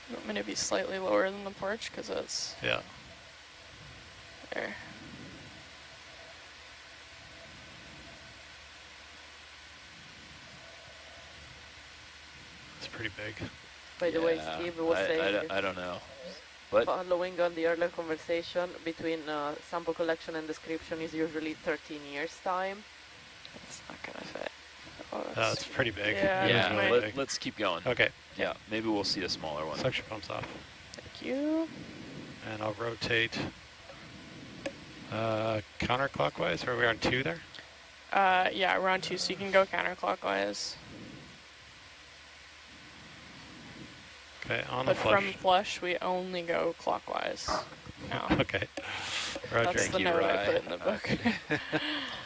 You want me to be slightly lower than the porch because that's Yeah. there. It's pretty big. By the way, Steve was saying, I don't know. But following on the earlier conversation, between sample collection and description is usually 13 years time. It's not gonna fit. Oh, It's pretty big. Yeah, It is yeah, really big. let's keep going. Okay. Yeah, maybe we'll see a smaller one. Suction pumps off. Thank you. And I'll rotate counterclockwise. Are we on 2 there? Yeah, we're on 2, so you can go counterclockwise. Okay, on But the flush. from flush, we only go clockwise. No. Okay. Roger. That's the note I put in the book.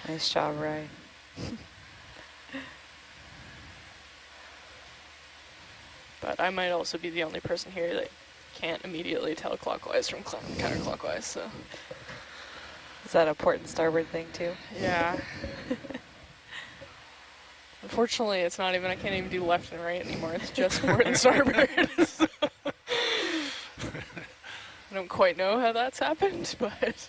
Nice job, Ray. But I might also be the only person here that can't immediately tell clockwise from counterclockwise, so. Is that a port and starboard thing too? Yeah. Unfortunately, it's not even, I can't even do left and right anymore. It's just port and starboard. I don't quite know how that's happened, but.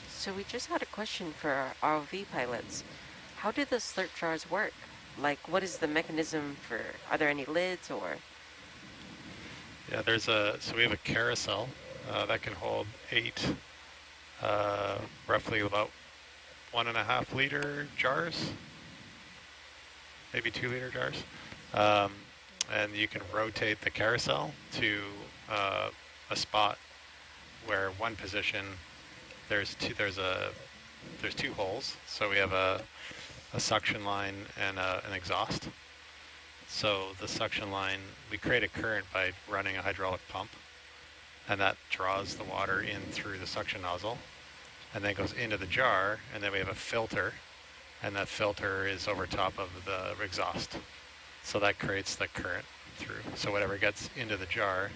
So we just had a question for our ROV pilots. How do the slurp jars work? Like, what is the mechanism for, are there any lids or? Yeah, so we have a carousel that can hold 8, roughly about 1.5 liter jars, maybe 2 liter jars. And you can rotate the carousel to a spot where one position, there's 2 holes. So we have a suction line and an exhaust. So the suction line, we create a current by running a hydraulic pump, and that draws the water in through the suction nozzle, and then goes into the jar, and then we have a filter, and that filter is over top of the exhaust. So that creates the current through. So whatever gets into the jar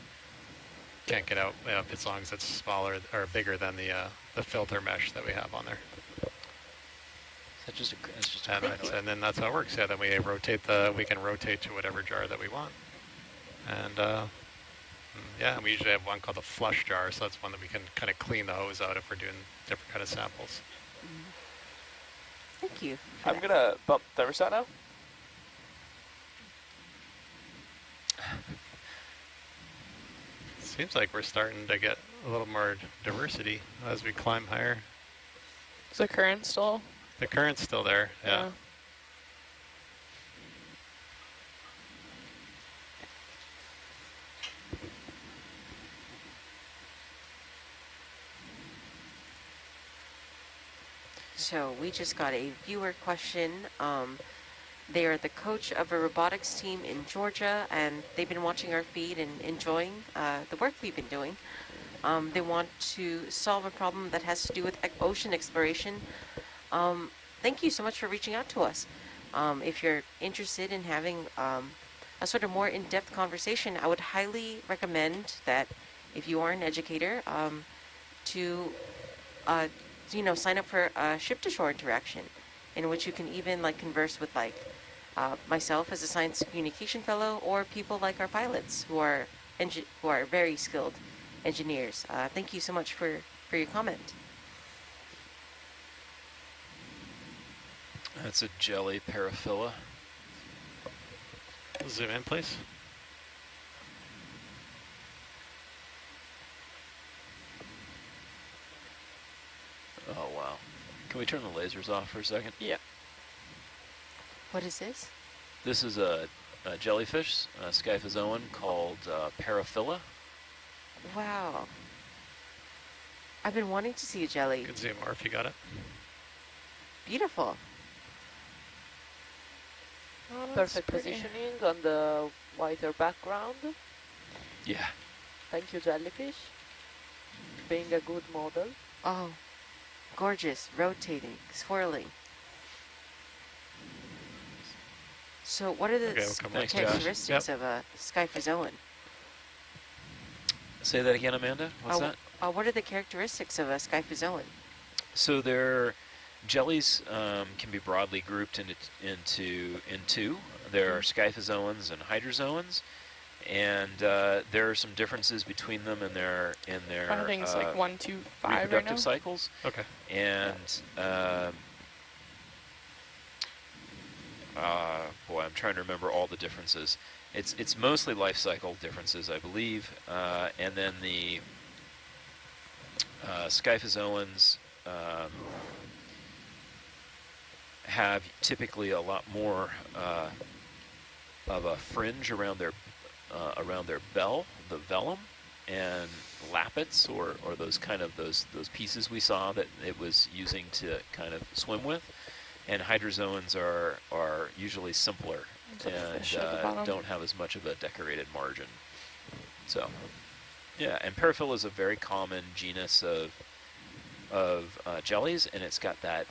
can't get out as long as it's smaller or bigger than the filter mesh that we have on there. That's just a And then that's how it works. Yeah, then we can rotate to whatever jar that we want. And yeah, and we usually have one called the flush jar, so that's one that we can kind of clean the hose out if we're doing different kind of samples. Thank you. I'm gonna bump thermostat now. Seems like we're starting to get a little more diversity as we climb higher. Is the current still? The current's still there, yeah. So we just got a viewer question. They are the coach of a robotics team in Georgia, and they've been watching our feed and enjoying the work we've been doing. They want to solve a problem that has to do with ocean exploration. Thank you so much for reaching out to us. If you're interested in having a sort of more in-depth conversation, I would highly recommend that if you are an educator, to sign up for a ship-to-shore interaction, in which you can even like converse with like myself as a science communication fellow, or people like our pilots who are very skilled engineers. Thank you so much for your comment. That's a jelly paraphila. Zoom in, please. Oh, wow. Can we turn the lasers off for a second? Yeah. What is this? This is a jellyfish, a scyphozoan called paraphila. Wow. I've been wanting to see a jelly. You can zoom more if you got it. Beautiful. Oh, Perfect pretty. positioning on the whiter background. Yeah. Thank you, jellyfish. Being a good model. Oh, gorgeous, rotating, swirling. So what are the Okay, we'll come back. Thanks, characteristics of a scyphozoan? Say that again, Amanda. What's that? What are the characteristics of a scyphozoan? So their jellies can be broadly grouped into two. There are scyphozoans and hydrozoans, and there are some differences between them in their I think it's like 1, 2, 5 right reproductive now. cycles. Okay. And boy, I'm trying to remember all the differences. It's mostly life cycle differences, I believe, and then the scyphozoans have typically a lot more of a fringe around their bell, the velum, and lappets, or those those pieces we saw that it was using to kind of swim with. And hydrozoans are usually simpler and don't have as much of a decorated margin. So, yeah, and paraphil is a very common genus of jellies, and it's got that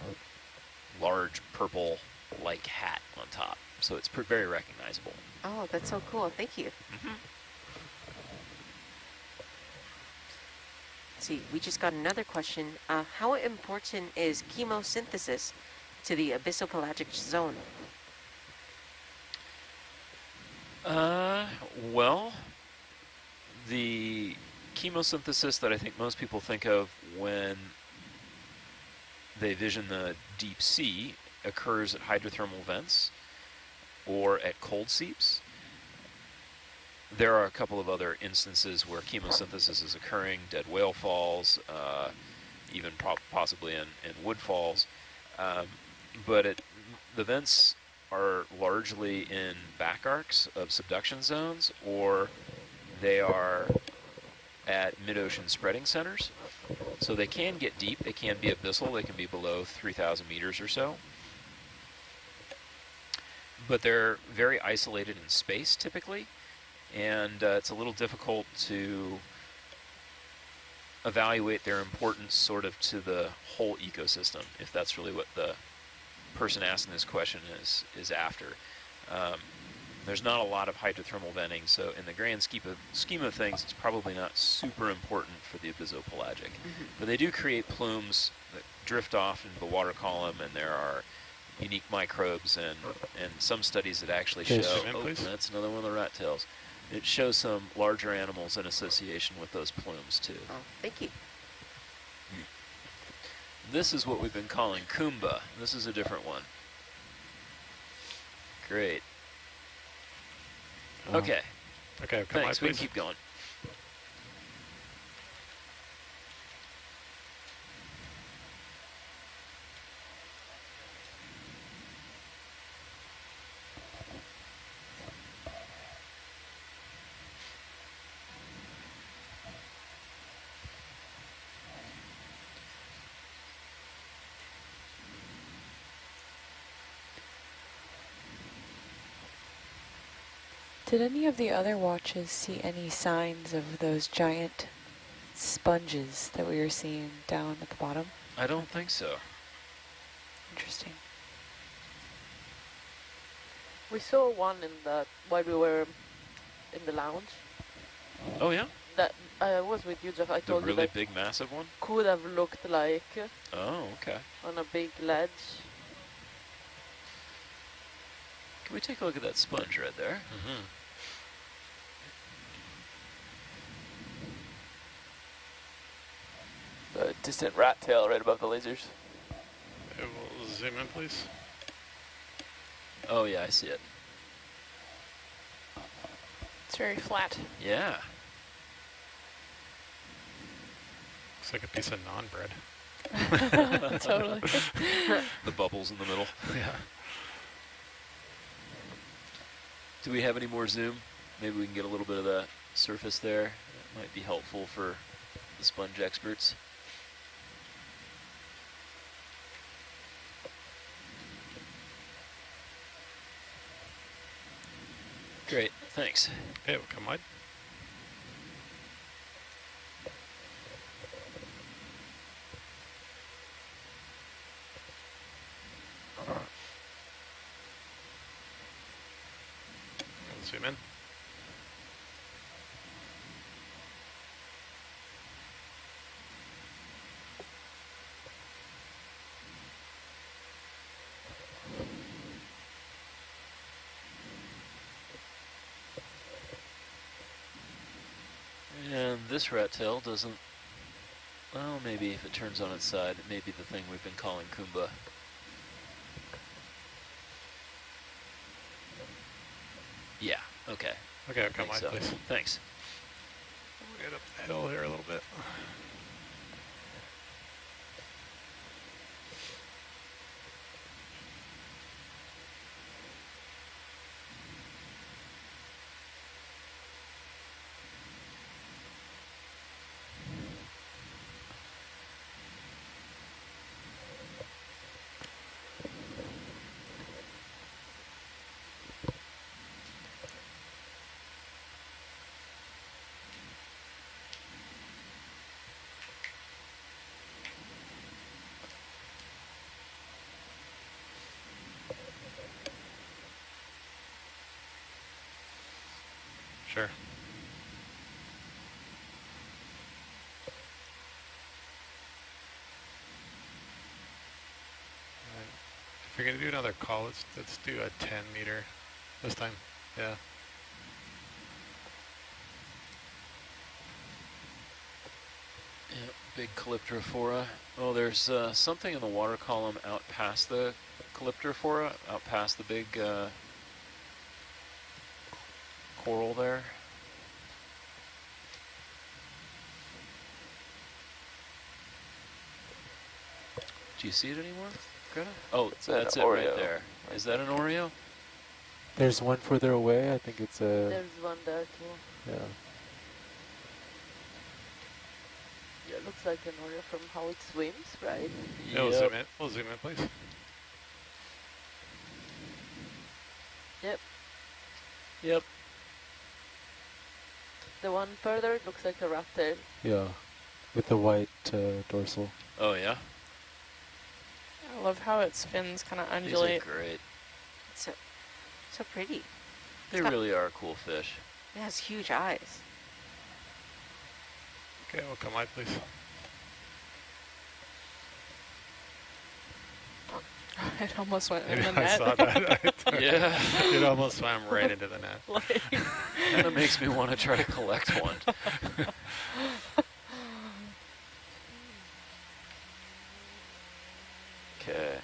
large purple-like hat on top, so it's very recognizable. Oh, that's so cool. Thank you. Mm-hmm. See, we just got another question. How important is chemosynthesis to the abyssopelagic zone? Well, the chemosynthesis that I think most people think of when they vision the deep sea occurs at hydrothermal vents or at cold seeps. There are a couple of other instances where chemosynthesis is occurring, dead whale falls, even possibly in wood falls. But the vents are largely in back arcs of subduction zones, or they are at mid-ocean spreading centers. So they can get deep, they can be abyssal, they can be below 3,000 meters or so. But they're very isolated in space typically, and it's a little difficult to evaluate their importance sort of to the whole ecosystem, if that's really what the person asking this question is after. There's not a lot of hydrothermal venting, so in the grand scheme of things, it's probably not super important for the abyssopelagic. Mm-hmm. But they do create plumes that drift off into the water column, and there are unique microbes and some studies that actually show, that's another one of the rat tails. It shows some larger animals in association with those plumes too. Oh, thank you. This is what we've been calling Kumba. This is a different one. Great. Okay. Okay, Thanks. We can keep going. Did any of the other watches see any signs of those giant sponges that we were seeing down at the bottom? I don't think so. Interesting. We saw one while we were in the lounge. Oh yeah? That I was with you, Jeff. I The told you really that big, massive one? could have looked like Oh, okay. on a big ledge. Can we take a look at that sponge right there? Mm-hmm. The distant rat tail right above the lasers. We'll zoom in, please. Oh yeah, I see it. It's very flat. Yeah. Looks like a piece of naan bread. Totally. The bubbles in the middle. Yeah. Do we have any more zoom? Maybe we can get a little bit of the surface there. That might be helpful for the sponge experts. Great, thanks. Okay, we'll come wide. Zoom in. this rattail doesn't. Well, maybe if it turns on its side, it may be the thing we've been calling Kumba. Yeah. Okay. Okay, I come think on, so. please. Thanks. We'll get up the hill here a little bit. Sure. If you're gonna do another call, let's do a 10 meter this time. Yeah. Yeah, big calyptrophora. Oh, there's something in the water column out past the calyptrophora, out past the big coral there. Do you see it anymore, Greta? Oh, It's an that's it right Oreo. there. Is that an Oreo? There's one further away. I think it's a. There's one there too. Yeah. Yeah, it looks like an Oreo from how it swims, right? Yeah, we'll zoom in. We'll zoom in, please. Yep. Yep. The one further looks like a rattail. Yeah, with the white dorsal. Oh, yeah? I love how it spins, kind of These are undulate. great. So pretty. They really are cool fish. It has huge eyes. Okay, we'll come wide, please. It almost went in Maybe the I net. saw that. Yeah. It almost swam right into the net. Like, Kind of makes me want to try to collect one. Okay.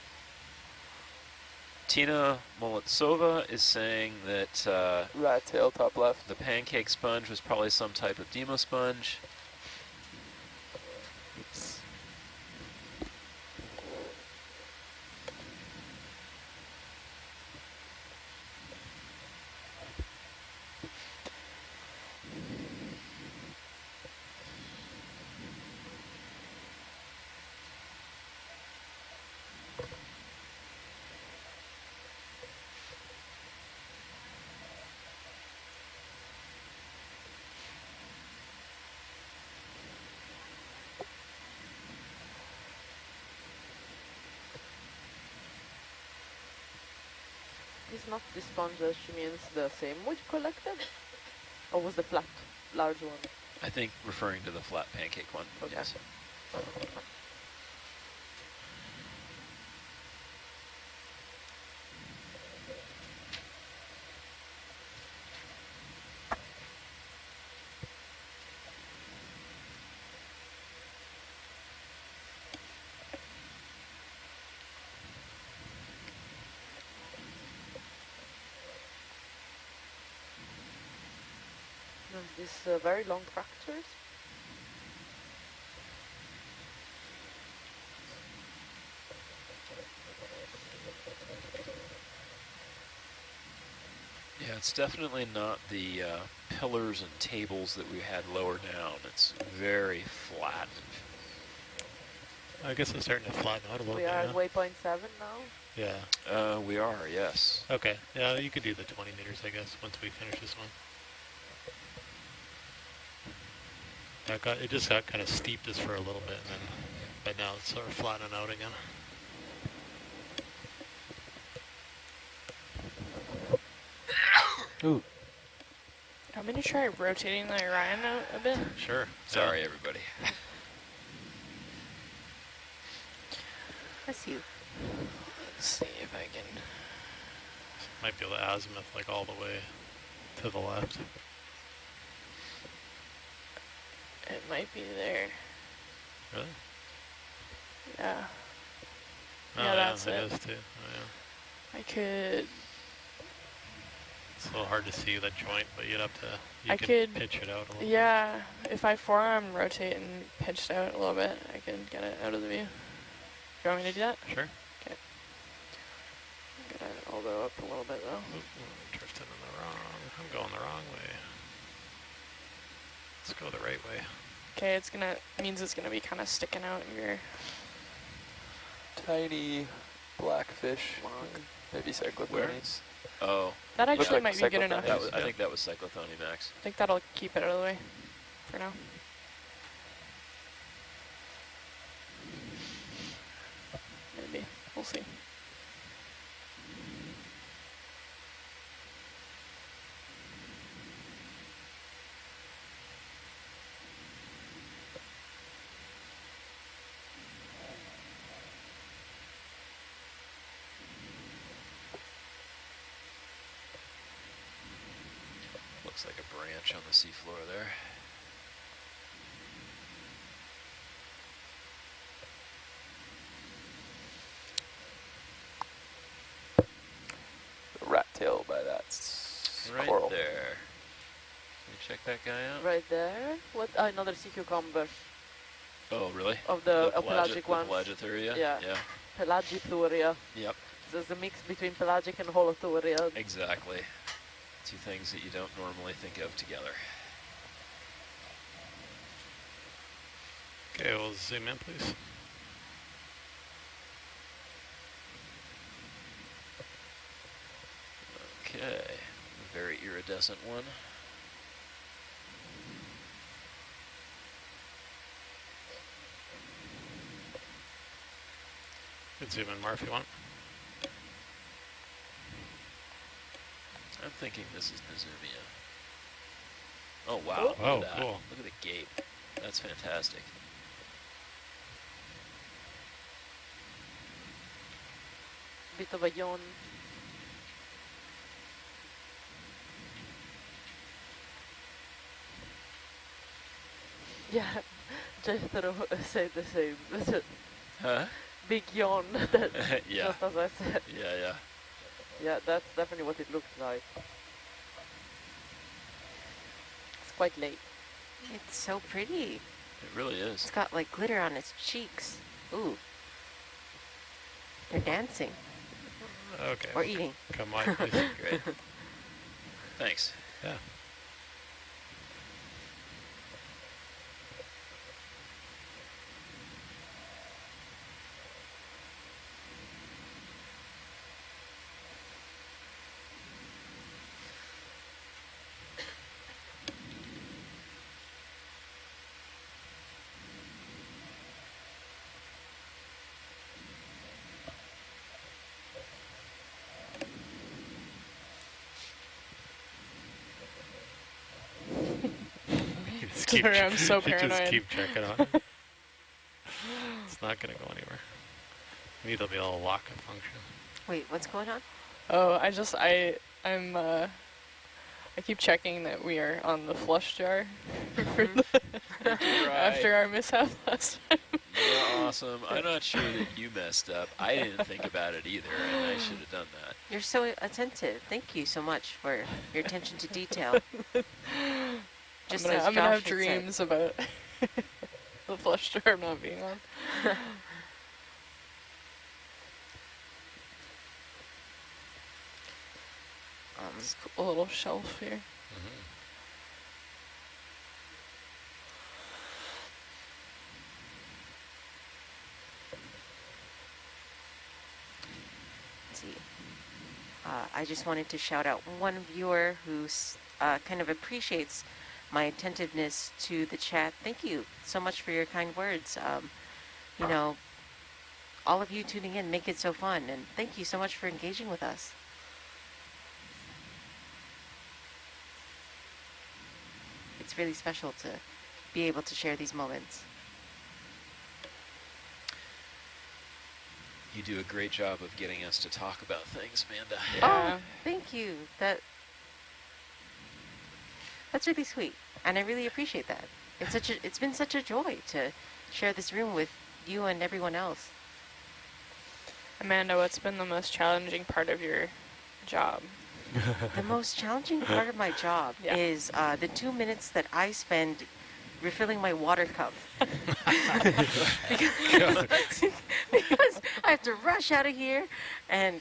Tina Molitsova is saying that Rat tail, top left. the pancake sponge was probably some type of demosponge. Oops. Is not the sponge that she means the same we collected? Or was the flat, large one? I think referring to the flat pancake one. Okay. Yes. And these very long fractures? Yeah, it's definitely not the pillars and tables that we had lower down. It's very flat. I guess it's starting to flatten out a little We bit. are Yeah. at waypoint 7 now. Yeah. We are, yes. Okay. Yeah, you could do the 20 meters, I guess, once we finish this one. It just got kind of steep just for a little bit, and then, but now it's sort of flattening out again. Ooh. I'm going to try rotating the Orion out a bit. Sure. Sorry, everybody. Bless you. Let's see if I can. Might be able to azimuth like all the way to the left. might be there. Really? Yeah. Oh, Yeah, that's it it. is too. Oh, yeah. I could. It's a little hard to see the joint, but you'd have to. You I could could. pitch it out a little. Yeah, if I forearm rotate and pitched out a little bit, I could get it out of the view. You want me to do that? Bit. Sure. Okay. Gotta elbow up a little bit though. Drifting in the wrong. I'm going the wrong way. Let's go the right way. Okay, it's gonna means it's gonna be kind of sticking out in your Tiny black fish. Maybe cyclothonies. Oh, That Look actually like might be good enough. cyclothonies. I think that was cyclothony, Max. I think that'll keep it out of the way for now. Maybe. We'll see. Looks like a branch on the seafloor there. Rat tail by that Right coral. there. Can you check that guy out? Right there. What? Another sea cucumber Oh, really? of the pelagic ones. Pelagithuria? Yeah. Yeah. Pelagithuria. Yep. So it's a mix between pelagic and holothuria. Exactly. Two things that you don't normally think of together. Okay, we'll zoom in, please. Okay. Very iridescent one. You can zoom in more if you want. I'm thinking this is Nizumia. Oh, wow. Oh, Look at that. cool. Look at the gape. That's fantastic. Bit of a yawn. Yeah, Jethro said the same. Huh? Big yawn. That, Yeah. Just as I said. Yeah. Yeah, that's definitely what it looks like. It's quite late. It's so pretty. It really is. It's got like glitter on its cheeks. Ooh. They're dancing Okay. or eating. Come on, please. Great. Thanks. Yeah. You just Sorry, I'm so you just paranoid. keep checking on it. It's not going to go anywhere. Maybe there'll be a little lock function. Wait, what's going on? Oh, I keep checking that we are on the flush jar for after our mishap last time. You're awesome. I'm not sure that you messed up. I didn't think about it either, and I should have done that. You're so attentive. Thank you so much for your attention to detail. Just as I'm gonna have Josh had said. dreams about the flush jar not being on. It's a little shelf here. Let's see. I just wanted to shout out one viewer who kind of appreciates my attentiveness to the chat. Thank you so much for your kind words. You know, all of you tuning in make it so fun, and thank you so much for engaging with us. It's really special to be able to share these moments. You do a great job of getting us to talk about things, Amanda. Yeah. Oh, thank you. That's really sweet, and I really appreciate that. It's been such a joy to share this room with you and everyone else. Amanda, what's been the most challenging part of your job? The most challenging part of my job Yeah. is the 2 minutes that I spend refilling my water cup. because I have to rush out of here and,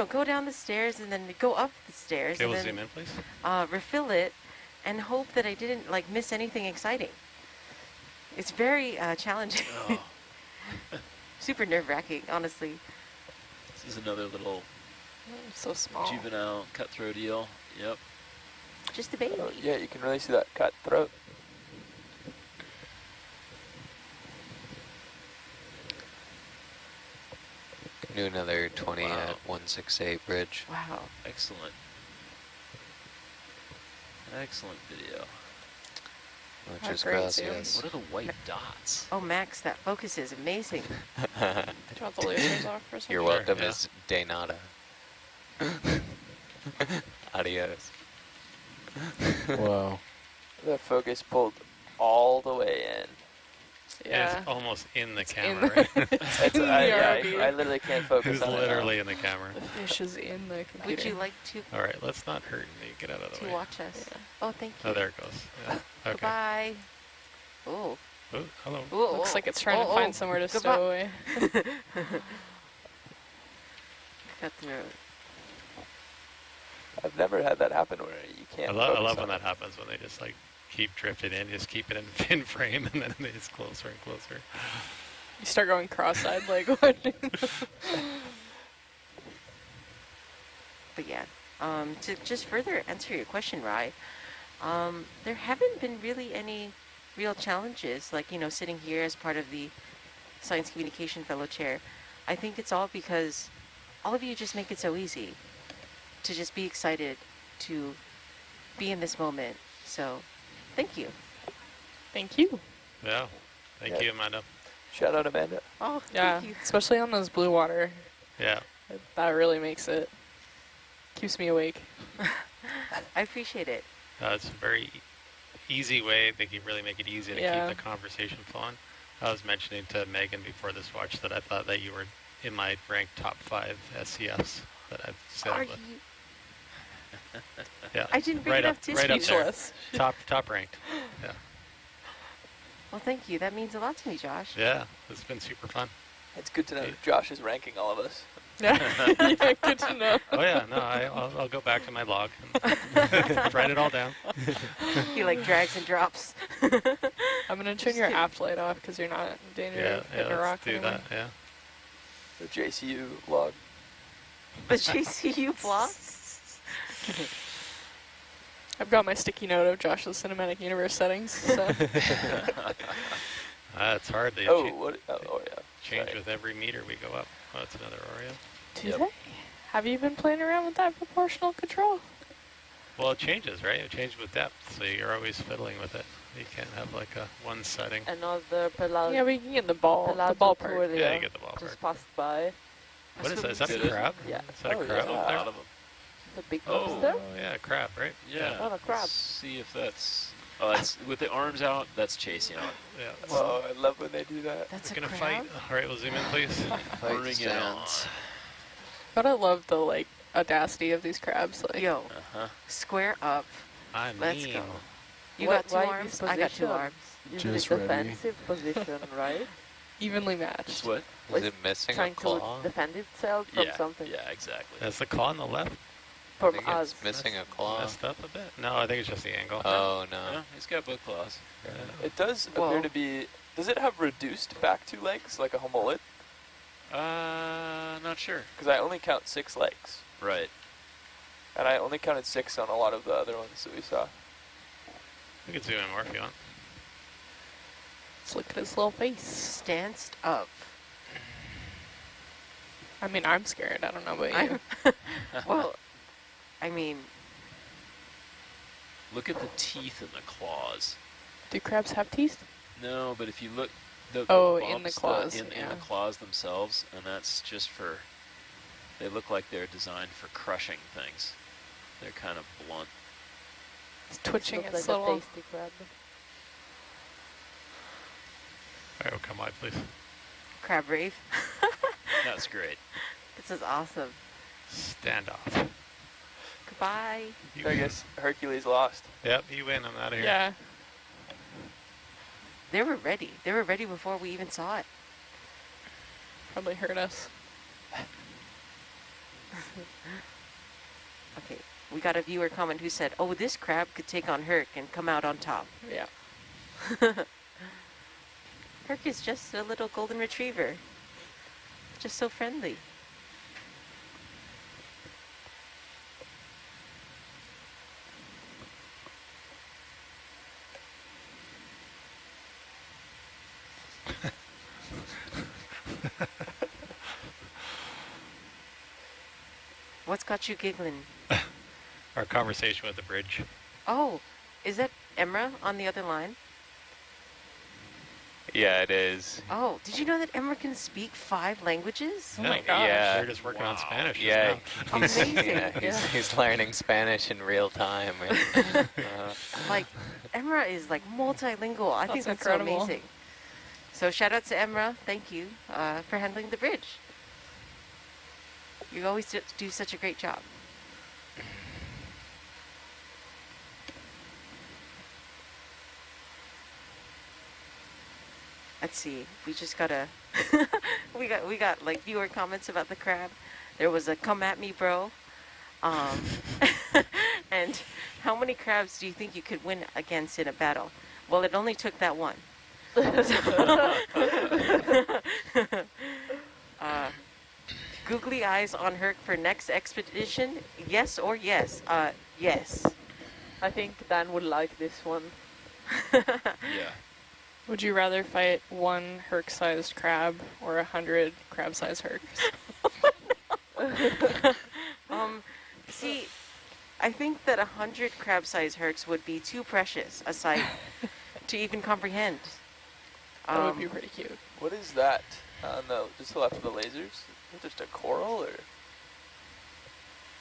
go down the stairs and then go up the stairs Okay, and we'll then zoom in, please. refill it and hope that I didn't miss anything exciting. It's very challenging. Oh, Super nerve-wracking, honestly. this is another little So small. juvenile cutthroat eel. Yep. Just a baby. Oh, yeah, you can really see that cut throat. Do another 20 Wow. at 168 bridge. Wow. Excellent. Excellent video. Muchas great gracias. What are the white dots? Oh, Max, that focus is amazing. Do you want the lasers off for a second? You're welcome, yeah. is de nada. Adios. Wow. The focus pulled all the way in. Yeah. It's almost in the It's camera, in right? It's, in the yeah, ROV. I literally can't focus It's on literally in the camera. The fish is in the computer. Would you like to All right, let's not hurt me. Get out of the way. watch us? Yeah. Oh, thank you. Oh, there it goes. Yeah. Okay. Goodbye. Oh. Oh, hello. Ooh, Looks like it's trying to oh, find somewhere to goodbye. stow away. Cut through. I've never had that happen where you can't I focus love on when it. that happens, when they just keep drifting in, just keep it in frame, and then it's closer and closer. You start going cross-eyed, like, what? But yeah, to just further answer your question, Rai, there haven't been really any real challenges, sitting here as part of the Science Communication Fellow Chair. I think it's all because all of you just make it so easy to just be excited to be in this moment. So, thank you. Thank you. Yeah. Thank you, Amanda. Shout out Amanda. Oh, Yeah, thank you. especially on those blue water. Yeah. That really makes it, keeps me awake. I appreciate it. It's a very easy way. They can really make it easy to Yeah. keep the conversation flowing. I was mentioning to Megan before this watch that I thought that you were in my ranked top 5 SCFs that I've sailed Are with. you? Yeah. I didn't bring right enough up, tissues. right up there. Speechless. Top ranked. Yeah. Well, thank you. That means a lot to me, Josh. Yeah. It's been super fun. It's good to know that Josh is ranking all of us. Yeah, yeah, good to know. Oh yeah, no, I'll go back to my log and write it all down. He drags and drops. I'm gonna turn Just your kidding. aft light off because you're not in danger Yeah, of hitting a rock let's do anymore. that. Yeah. The JCU log. The JCU block? I've got my sticky note of Josh's cinematic universe settings. So It's hard. They Oh, what? Oh, yeah. change Sorry. with every meter we go up. Oh, that's another Oreo. do they? Have you been playing around with that proportional control? Well, it changes, right? It changes with depth, so you're always fiddling with it. You can't have a one setting. Another pelage. Yeah, but you can get the ballpark. Pelage Yeah, you get the ballpark. just passed by. What is that? Is that a Did it? crab? Yeah. Is that Oh, a crab yeah. up A there? lot of them. The big Oh. lobster. Oh, yeah, crab, right? Yeah. Oh, a crab. Let's see if that's. Oh, that's with the arms out. That's chasing on. Yeah. Whoa, I love when they do that. That's We're a gonna crab? fight. All right, we'll zoom in, please. Bring it on. stands. But I love the audacity of these crabs. Yo, Uh-huh. square up. I'm Let's mean. go. You Why- got 2 why arms? this I got 2 position? arms. Usually Just ready. defensive position, right? evenly It's matched. what? Is it missing a Trying claw? to defend itself from Yeah. something. Yeah, exactly. That's the claw on the left. I From think us. it's missing a claw. Messed up a bit. No, I think it's just the angle. Oh, no. Yeah, he's got both claws. It does Whoa. appear to be. Does it have reduced back 2 legs like a homolit? Not sure. Because I only count 6 legs, Right. and I only counted 6 on a lot of the other ones that we saw. We can zoom in more if you want. Let's look at his little face. Stanced up. I mean, I'm scared. I don't know about you. Well, I mean, Look at the teeth and the claws. Do crabs have teeth? No, but if you look, the Oh, in the bumps, claws, in yeah. the claws themselves, and that's just for. They look like they're designed for crushing things. They're kind of blunt. It's twitching Looks its like a little. tasty crab. Okay, well, come wide, please. Crab rave. That's great. This is awesome. Stand off. Goodbye. You So I win. guess Hercules lost. Yep, you win. I'm out of here. Yeah. They were ready. They were ready before we even saw it. Probably hurt us. Okay, we got a viewer comment who said, "Oh, this crab could take on Herc and come out on top." Yeah. Herc is just a little golden retriever. Just so friendly. What's got you giggling? Our conversation with the bridge. Oh, is that Emra on the other line? Yeah, it is. Oh, did you know that Emra can speak 5 languages? Oh my Yeah. gosh. Yeah. They're just working on Spanish. just Yeah, now. he's, Amazing. yeah, he's learning Spanish in real time. Like, Emra is like multilingual. I think That's that's so incredible. amazing. So shout out to Emra. Thank you for handling the bridge. You always do such a great job. Let's see. We just gotta. we got like viewer comments about the crab. There was a "come at me, bro." And how many crabs do you think you could win against in a battle? Well, it only took that one. Googly eyes on Herc for next expedition? Yes or yes? Yes. I think Dan would like this one. Yeah. Would you rather fight 1 Herc-sized crab or 100 crab-sized Hercs? See, I think that 100 crab-sized Hercs would be too precious a sight to even comprehend. That would be pretty cute. What is that on the just to the left of the lasers? Is it just a coral or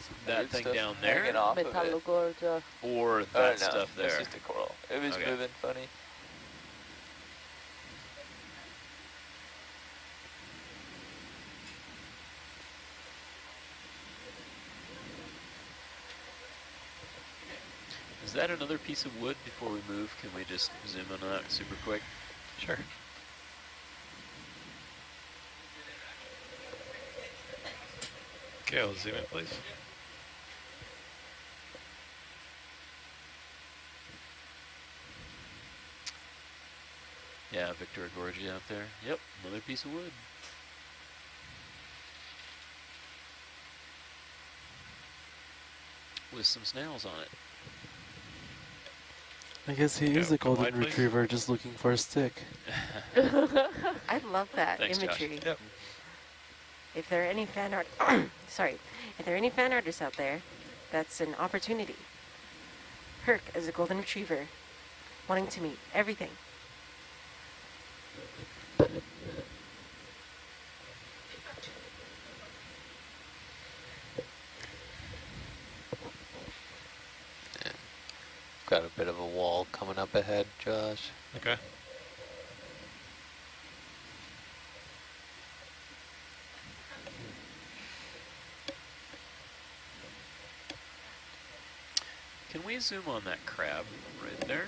some That weird thing stuff down hanging there? off of it? Metallogorgia. Or Oh, that no, stuff there? It's just a coral. It was Okay. moving funny. Is that another piece of wood before we move? Can we just zoom in on that super quick? Sure. Okay, I'll zoom in, please. Yeah, Victor Gorgie out there. Yep, another piece of wood. With some snails on it. I guess he is Yeah, a golden wide, please. retriever just looking for a stick. I love that Thanks, Josh. imagery. Yep. If there are any fan art, sorry, if there are any fan artists out there, that's an opportunity. Herc is a golden retriever, wanting to meet everything. Got a bit of a wall coming up ahead, Josh. Okay. Can we zoom on that crab right there?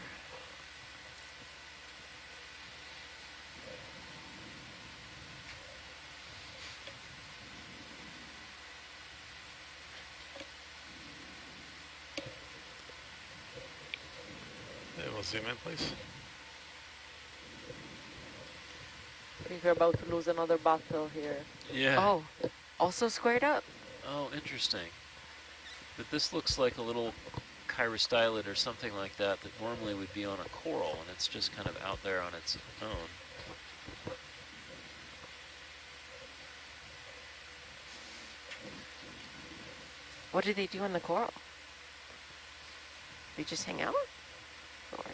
Yeah, we'll zoom in, please. I think we're about to lose another battle here. Yeah. Oh, also squared up. Oh, interesting. But this looks like a little chirostylid or something like that that normally would be on a coral, and it's just kind of out there on its own. What do they do on the coral? They just hang out? Or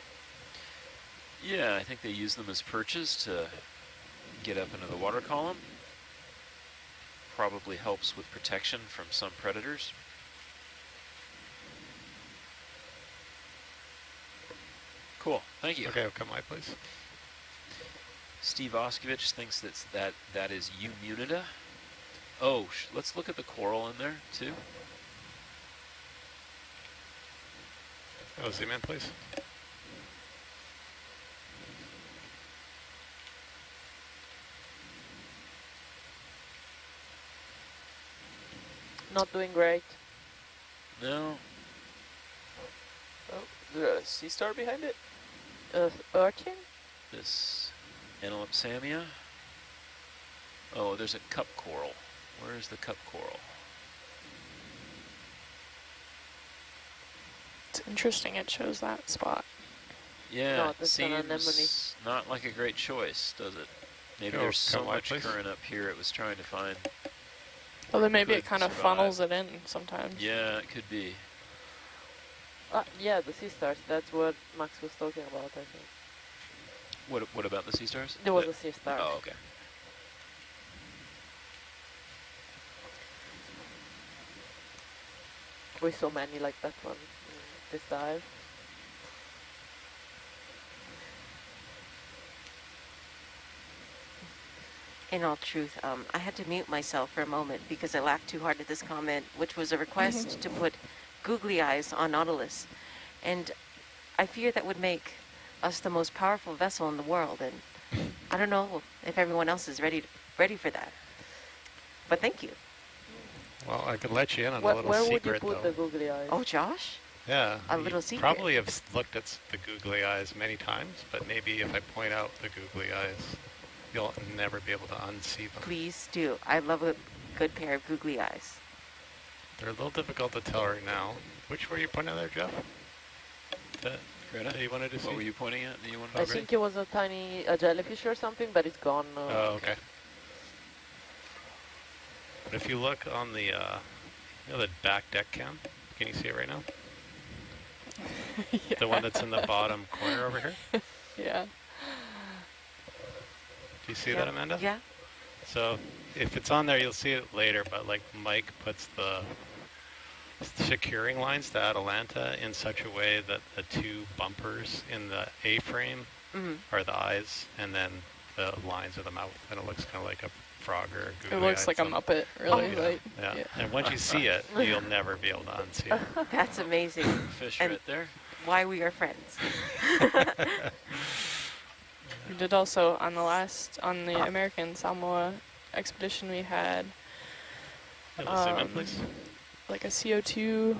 Yeah, I think they use them as perches to get up into the water column. Probably helps with protection from some predators. Cool, thank you. Okay, come wide, please. Steve Oskovich thinks that is Eummunida. Oh, let's look at the coral in there too. Oh, zoom in, please. Not doing great. No. Oh, is there a sea star behind it? Urchin? This Analipsamia. Oh, there's a cup coral. Where is the cup coral? It's interesting it shows that spot. Yeah, No, that's an anemone. seems not like a great choice, does it? Maybe Go, there's so come wide, much please. current up here it was trying to find. Well, then maybe it Could kind of survive. funnels it in sometimes. Yeah, it could be. Yeah, the sea stars. That's what Max was talking about, I think. What about the sea stars? There was a sea star. Oh, okay. We saw many like that one in this dive. In all truth, I had to mute myself for a moment because I laughed too hard at this comment, which was a request to put googly eyes on Nautilus. And I fear that would make us the most powerful vessel in the world. And I don't know if everyone else is ready for that. But thank you. Well, I could let you in on a Where little would you secret, put though. the googly eyes? Oh, Josh? Yeah, A you little secret. probably have looked at the googly eyes many times, but maybe if I point out the googly eyes, you'll never be able to unsee them. Please do. I love a good pair of googly eyes. They're a little difficult to tell right now. Which were you pointing at there, Jeff? Greta, That you wanted to see? what were you pointing at? That you wanted I to think it was a tiny jellyfish or something, but it's gone. Oh, okay. But if you look on the, the back deck cam, can you see it right now? Yeah. The one that's in the bottom corner over here? Do Yeah. you see that, Amanda? Yeah. So if it's on there, you'll see it later, but like Mike puts the securing lines to Atalanta in such a way that the two bumpers in the A-frame are the eyes, and then the lines are the mouth, and it looks kind of like a frog or a googly It looks eye like a something. Muppet, really. Yeah, Like, yeah. And once you see it, you'll never be able to unsee it. That's amazing. fish And right there. why we are friends. We did also on the American Samoa expedition, we had Zoom in, please. like a CO2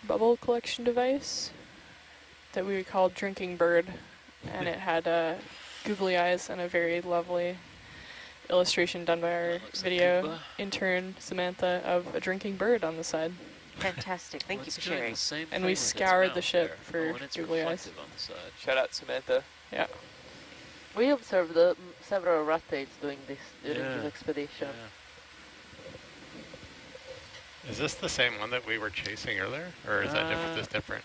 bubble collection device that we called Drinking Bird, and it had googly eyes and a very lovely illustration done by our That looks like video Googla. intern Samantha of a drinking bird on the side. Fantastic. Thank Well, you it's for doing sharing. the same And thing we with its scoured the mouth ship there. for Oh, and it's googly eyes. reflective on the side. Shout out Samantha. Yeah. We observed several rattails doing this during Yeah. this expedition. Yeah. Is this the same one that we were chasing earlier, or is that different? This different?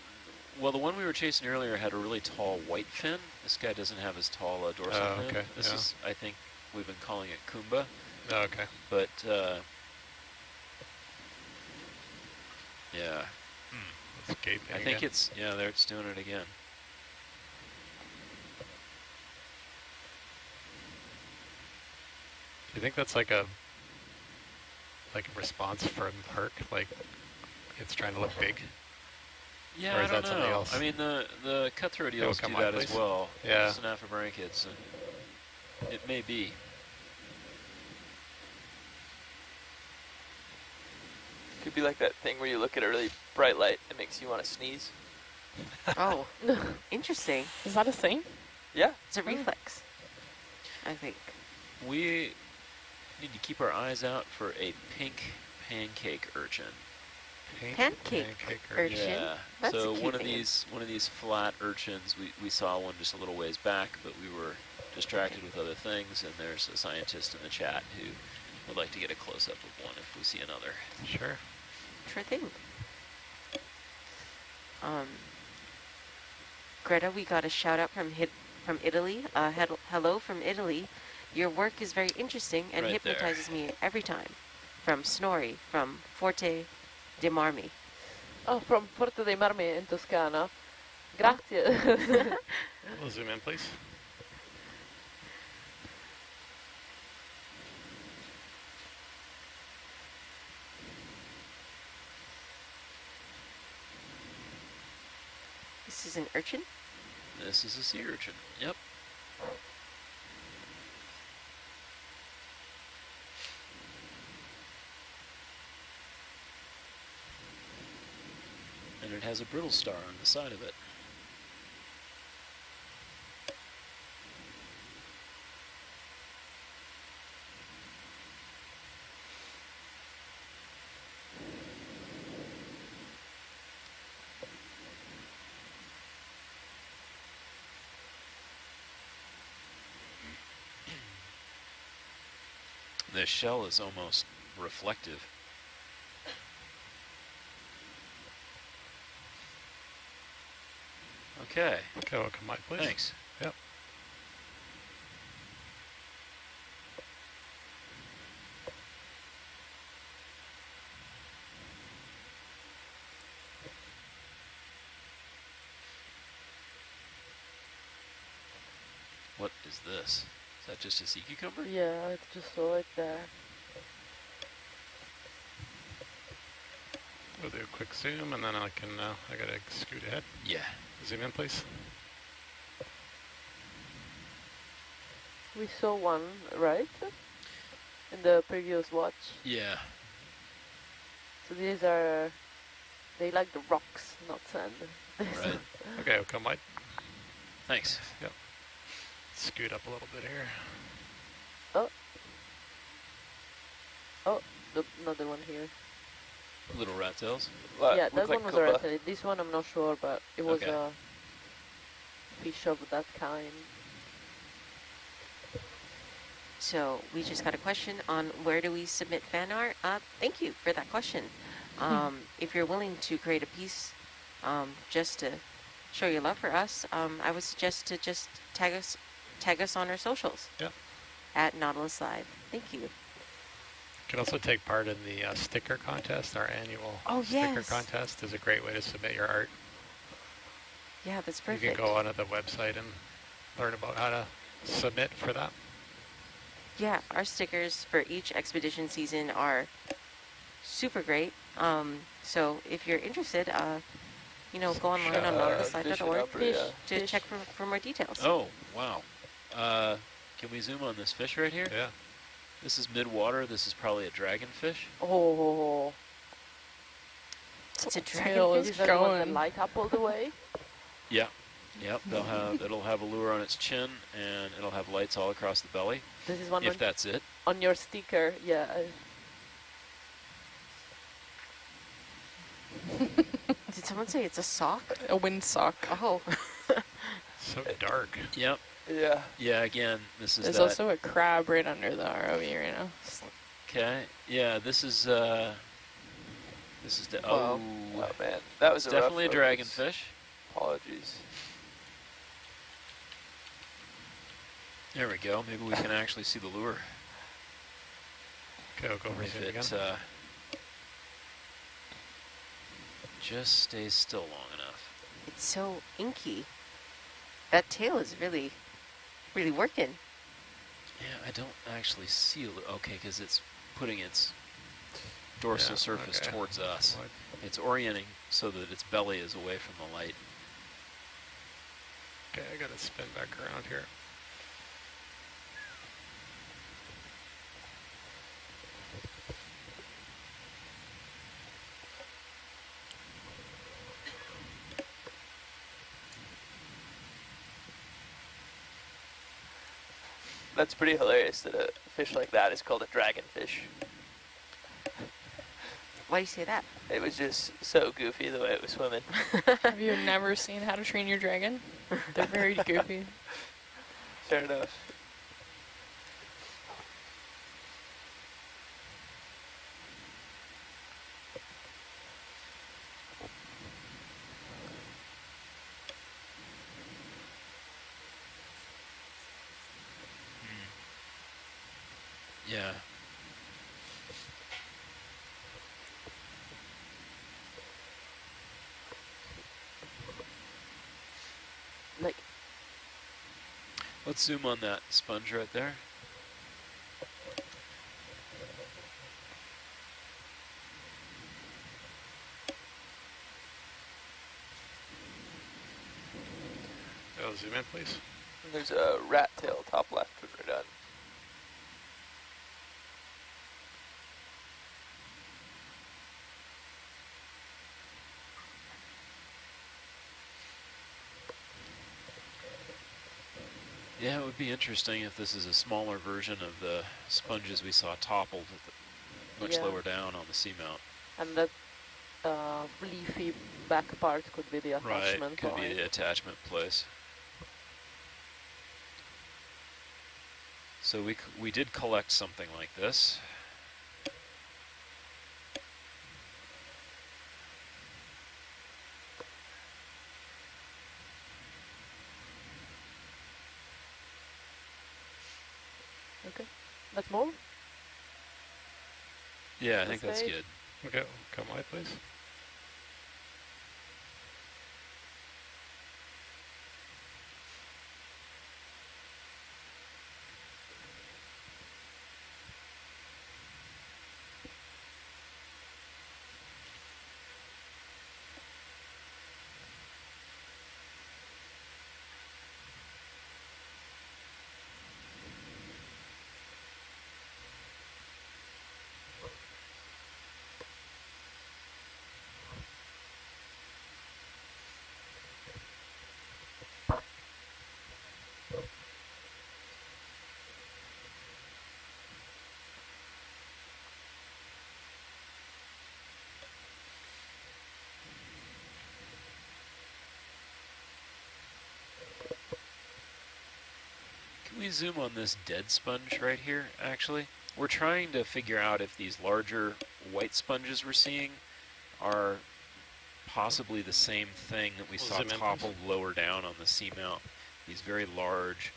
Well, the one we were chasing earlier had a really tall white fin. This guy doesn't have as tall a dorsal Oh, fin. okay, This yeah. is, I think, we've been calling it Kumba, Oh, okay. but yeah, It's gaping I think again. it's, yeah, there it's doing it again. Do you think that's like a response from Herc? Like it's trying to look big? Yeah, Or I is don't that something know. else? I mean, the cutthroat It'll eels do come that up, as please. well. Yeah. It's an aphibranchid, so it may be. Could be like that thing where you look at a really bright light that makes you want to sneeze. Oh, interesting. Is that a thing? Yeah. It's a reflex, I think. We need to keep our eyes out for a pink pancake urchin. Pancake urchin. Yeah. That's a So cute one of name. these flat urchins, we saw one just a little ways back, but we were distracted with other things, and there's a scientist in the chat who would like to get a close up of one if we see another. Sure. Sure thing. Greta, we got a shout out from Italy. Hello from Italy. Your work is very interesting and Right hypnotizes me every time. From Snorri, from Forte de Marmi. Oh, from Forte dei Marmi in Toscana. Grazie. We'll zoom in, please. This is an urchin? This is a sea urchin. Yep. And it has a brittle star on the side of it. The shell is almost reflective. Okay. Okay, well, come on, please. Thanks. Yep. What is this? Is that just a sea cucumber? Yeah, I just saw it there. We'll do a quick zoom, and then I can, I gotta scoot ahead. Yeah. Zoom in, please. We saw one, right? In the previous watch. Yeah. So these are, they like the rocks, not sand. Right. Okay, we'll come wide. Thanks. Yep. Scoot up a little bit here. Oh, another one here. Little rat tails. Yeah, that Look like one was Cobra. a rattail. This one I'm not sure, but it was Okay. a fish of that kind. So we just got a question on where do we submit fan art? Thank you for that question. If you're willing to create a piece just to show your love for us, I would suggest to just tag us on our socials. Yep. At Nautilus Live. Thank you. You can also take part in the sticker contest. Our annual Oh, sticker yes. contest is a great way to submit your art. Yeah, that's You perfect. can go onto the website and learn about how to submit for that. Yeah, our stickers for each expedition season are super great. So if you're interested, you know, go online on nautiluslide.org to check for more details. Oh, wow. Can we zoom on this fish right here? Yeah. This is mid-water. This is probably a dragonfish. Oh, It's a Tail dragonfish. is these are the ones that going. light up all the way. Yeah. Yep. It'll have a lure on its chin, and it'll have lights all across the belly. This is one If that's it. on your sticker, yeah. Did someone say it's a sock? A windsock. Oh. So dark. Yep. Yeah. Yeah. Again, this is There's that. also a crab right under the ROV right now. Okay. Yeah. This is the. Wow. Oh man, that was it's a rough definitely a focus. dragonfish. Apologies. There we go. Maybe we can actually see the lure. Okay, we'll go If resume again. it just stays still long enough. It's so inky. That tail is really, really working. Yeah, I don't actually see a lure. Okay, because it's putting its dorsal Yeah, surface okay. towards us. Wide. It's orienting so that its belly is away from the light. Okay, I gotta spin back around here. That's pretty hilarious that a fish like that is called a dragonfish. Why do you say that? It was just so goofy the way it was swimming. Have you never seen How to Train Your Dragon? They're very goofy. Fair enough. Yeah. Like, Let's zoom on that sponge right there. zoom in, please. And there's a rat tail top left when we're done. Yeah, it would be interesting if this is a smaller version of the sponges we saw toppled at the, much Yeah. lower down on the seamount. And that leafy back part could be the Right, attachment could point. be the attachment place. So we did collect something like this. Okay, let's move. Yeah, I think that's stage. good. Okay, come wide, please. Can we zoom on this dead sponge right here, actually? We're trying to figure out if these larger white sponges we're seeing are possibly the same thing that we saw Zoom in, please. toppled lower down on the seamount. These very large,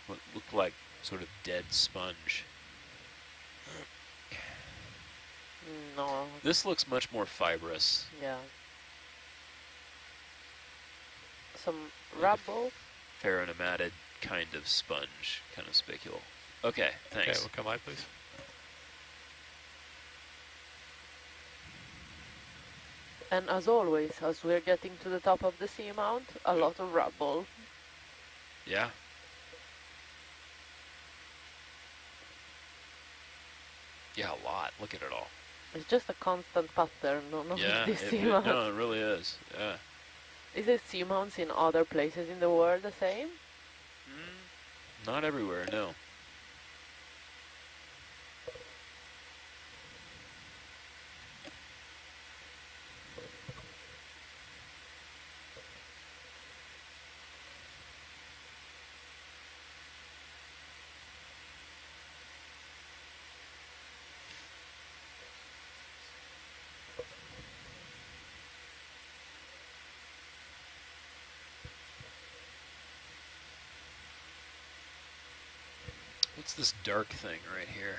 what look like sort of dead sponge. No, This looks much more fibrous. yeah. Some Like a rubble. Ferronematid kind of sponge, kind of spicule. Okay, Okay, thanks. we'll come wide, please. And as always, as we're getting to the top of the seamount, a lot of rubble. Yeah. Yeah, a lot. Look at it all. It's just a constant pattern on Yeah, this it seamount. no, it really is. Yeah. Is it seamounts in other places in the world the same? Not everywhere, no. What's this dark thing right here?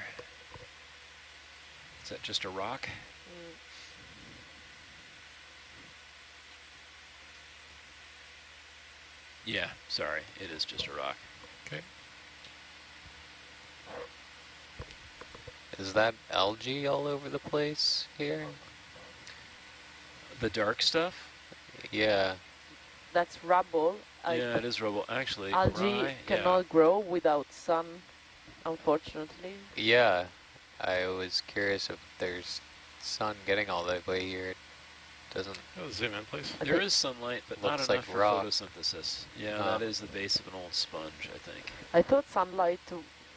Is that just a rock? Mm. Yeah, sorry, it is just a rock. Okay. Is that algae all over the place here? The dark stuff? Yeah. That's rubble. Yeah, it is rubble. Actually, Algae rye, cannot grow without sun, unfortunately. Yeah. I was curious if there's sun getting all the way here. It doesn't. Oh, zoom in, please. There is sunlight, but not Looks enough like for rock. photosynthesis. Yeah, Oh. that is the base of an old sponge, I think. I thought sunlight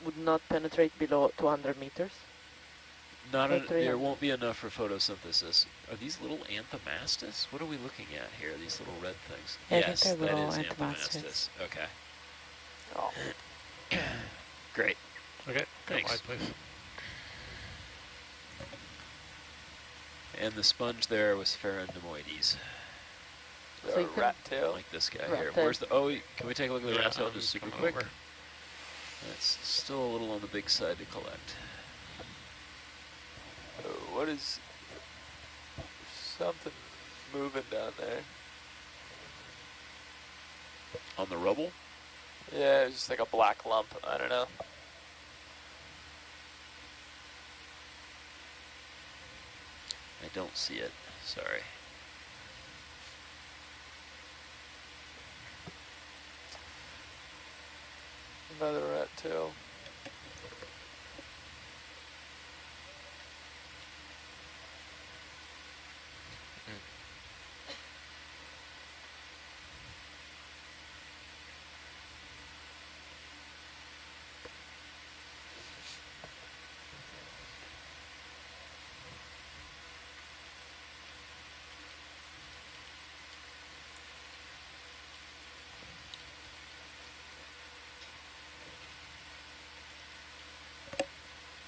would not penetrate below 200 meters. Not Or there 300. won't be enough for photosynthesis. Are these little anthomastus? What are we looking at here? These little red things? Yeah, I think Yes, they're that little is anthomastus. anthomastus. Okay. Oh. Great. Okay, come Thanks. wide, please. And the sponge there was Pheronemoides, So you can- rat tail. like this guy Rat here. tail. Where's the? Oh, can we take a look at the rat tail I'm just super coming quick? over. That's still a little on the big side to collect. Oh, what is something moving down there? On the rubble? Yeah, it's just like a black lump. I don't know. I don't see it. Sorry. Another rattail.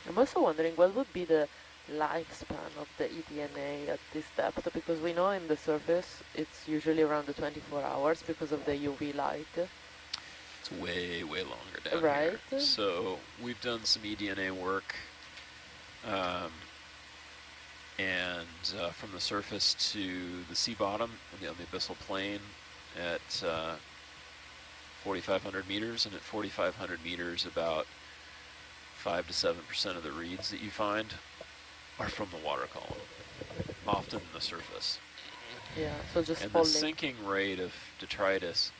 I'm also wondering what would be the lifespan of the eDNA at this depth, because we know in the surface it's usually around the 24 hours because of the UV light. It's way, way longer down Right. here. So we've done some eDNA work, and from the surface to the sea bottom on the abyssal plain at 4,500 meters, and at 4,500 meters, about 5 to 7% of the reeds that you find are from the water column, often the surface. Yeah, so just And falling. the sinking rate of detritus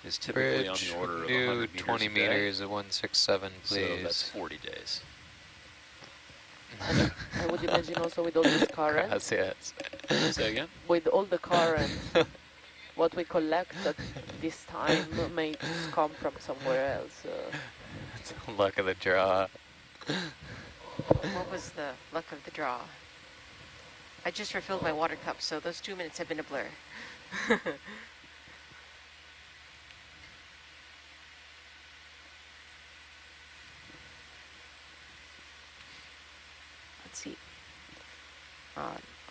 is typically on the order of 100 meters 20 a day. meters at 167, please. So that's 40 days. And I would imagine also with all this current, Gracias. Say again? with all the current, what we collect at this time may come from somewhere else. It's the luck of the draw. What was the luck of the draw? I just refilled my water cup, so those 2 minutes have been a blur. Let's see.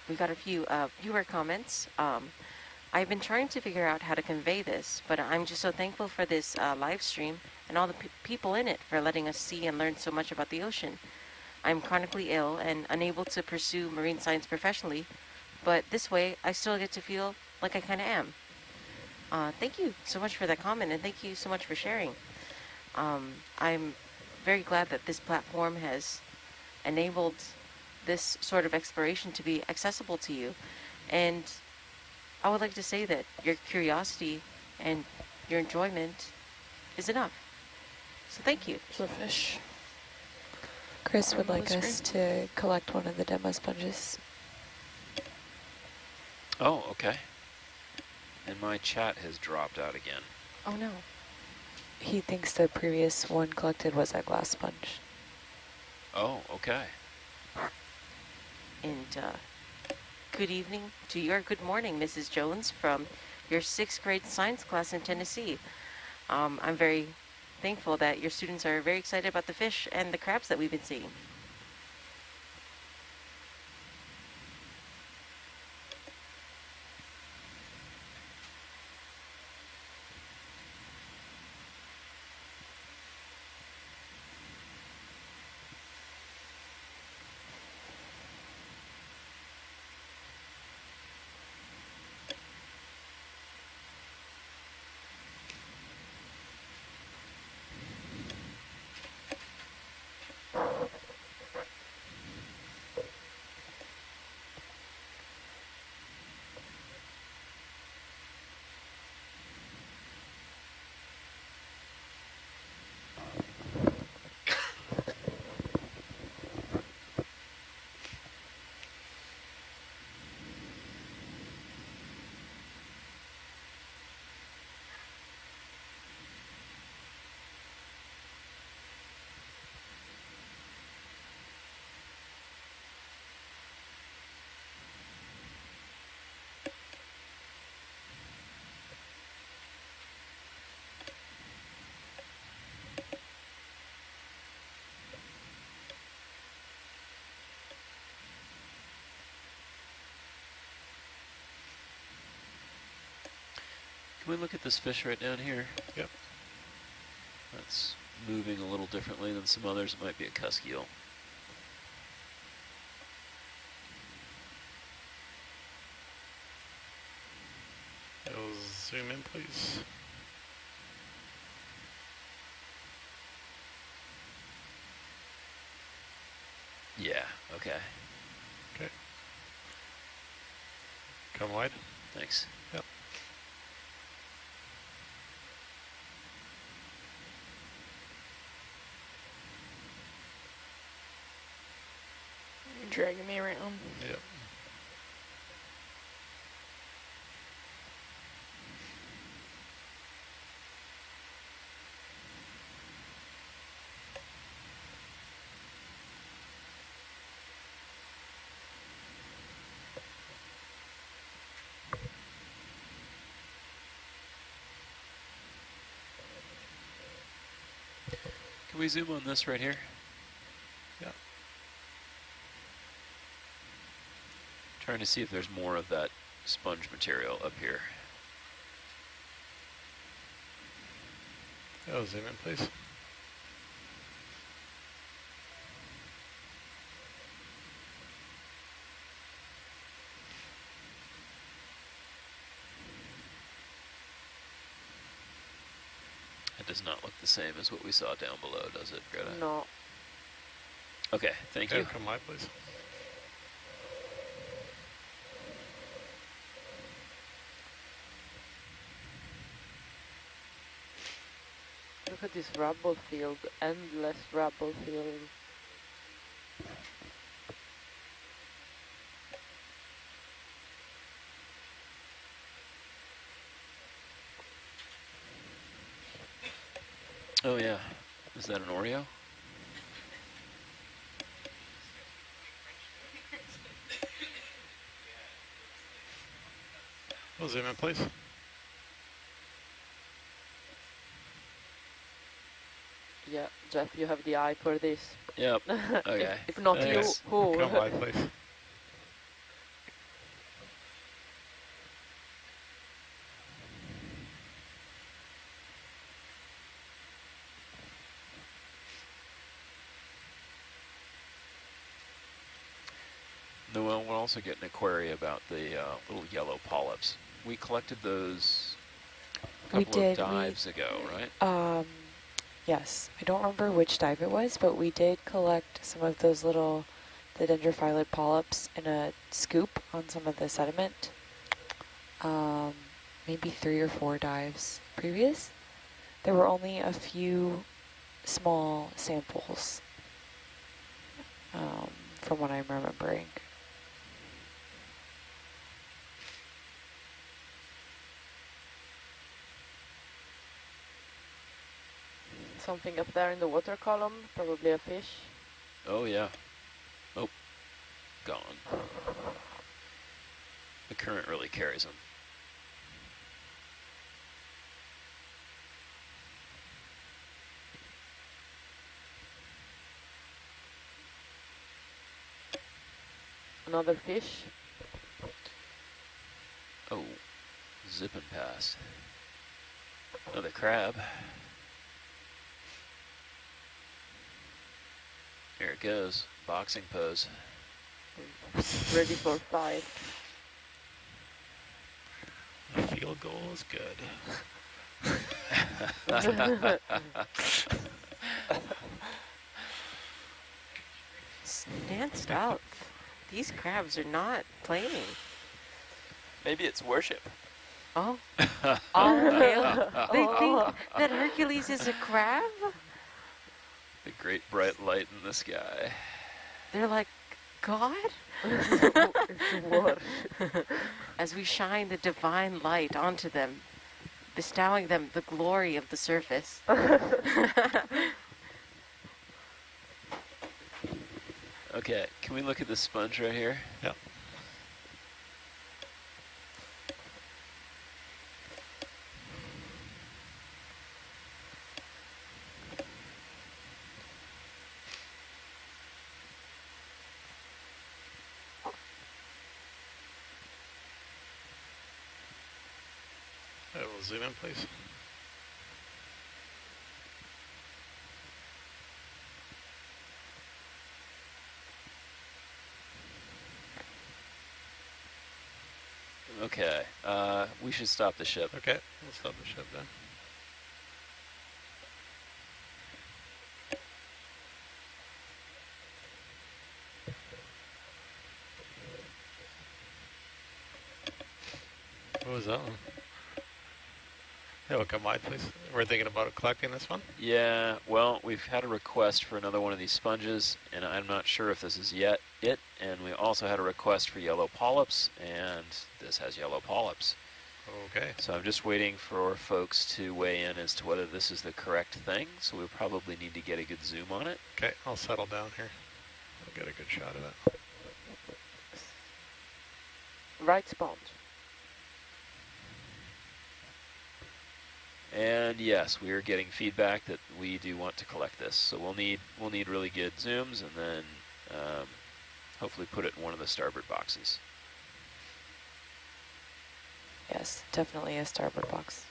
We got a few viewer comments. I've been trying to figure out how to convey this, but I'm just so thankful for this live stream and all the people in it for letting us see and learn so much about the ocean. I'm chronically ill and unable to pursue marine science professionally, but this way I still get to feel like I kind of am. Thank you so much for that comment, and thank you so much for sharing. I'm very glad that this platform has enabled this sort of exploration to be accessible to you. And I would like to say that your curiosity and your enjoyment is enough. So thank you. There's a fish. Chris would On the like us to collect one of the demo sponges. Oh, okay. And my chat has dropped out again. Oh no. He thinks the previous one collected was a glass sponge. Oh, okay. And good evening to your good morning, Mrs. Jones, from your 6th grade science class in Tennessee. I'm very thankful that your students are very excited about the fish and the crabs that we've been seeing. Can we look at this fish right down here? Yep. That's moving a little differently than some others. It might be a cusk eel. Zoom in, please. Yeah, okay. Okay. Come wide. Thanks. Yep. dragging me around. Yep. Can we zoom on this right here? Yeah. Trying to see if there's more of that sponge material up here. Oh, zoom in, please. It does not look the same as what we saw down below, does it, Greta? No. Okay, thank you. Come wide, please. Look at this rubble field, endless rubble field. Oh yeah, is that an Oreo? We'll zoom in, please. Yeah, Jeff, you have the eye for this. Yep. Okay. If not Thanks. you, who? Come wide, please. Noel, we're also getting a query about the little yellow polyps. We collected those a We couple of did, dives ago, right? Yes, I don't remember which dive it was, but we did collect some of those the dendrophyllid polyps in a scoop on some of the sediment. Maybe 3 or 4 dives previous. There were only a few small samples, from what I'm remembering. Something up there in the water column, probably a fish. Oh yeah. Oh, gone. The current really carries them. Another fish. Oh, zipping past. Another crab. Here it goes, boxing pose. Ready for fight. The field goal is good. Stand still. These crabs are not playing. Maybe it's worship. Oh. Oh, really? They think that Hercules is a crab? The great bright light in the sky. They're like, God? What? As we shine the divine light onto them, bestowing them the glory of the surface. Okay, can we look at this sponge right here? Yep. We'll zoom in, please. Okay, we should stop the ship. Okay, we'll stop the ship then. What was that one? Yeah, we'll come wide, please. We're thinking about collecting this one. Yeah, well, we've had a request for another one of these sponges, and I'm not sure if this is yet it. And we also had a request for yellow polyps, and this has yellow polyps. Okay. So I'm just waiting for folks to weigh in as to whether this is the correct thing. So we probably need to get a good zoom on it. Okay, I'll settle down here. I'll get a good shot of it. Right sponge. And yes, we are getting feedback that we do want to collect this. So we'll need really good zooms, and then hopefully put it in one of the starboard boxes. Yes, definitely a starboard box.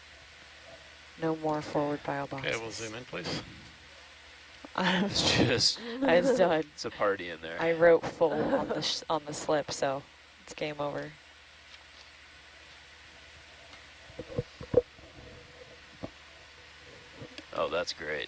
No more forward bio boxes. Okay, we'll zoom in, please. I'm Just done. it's a party in there. I wrote full on the on the slip, so it's game over. Oh, that's great.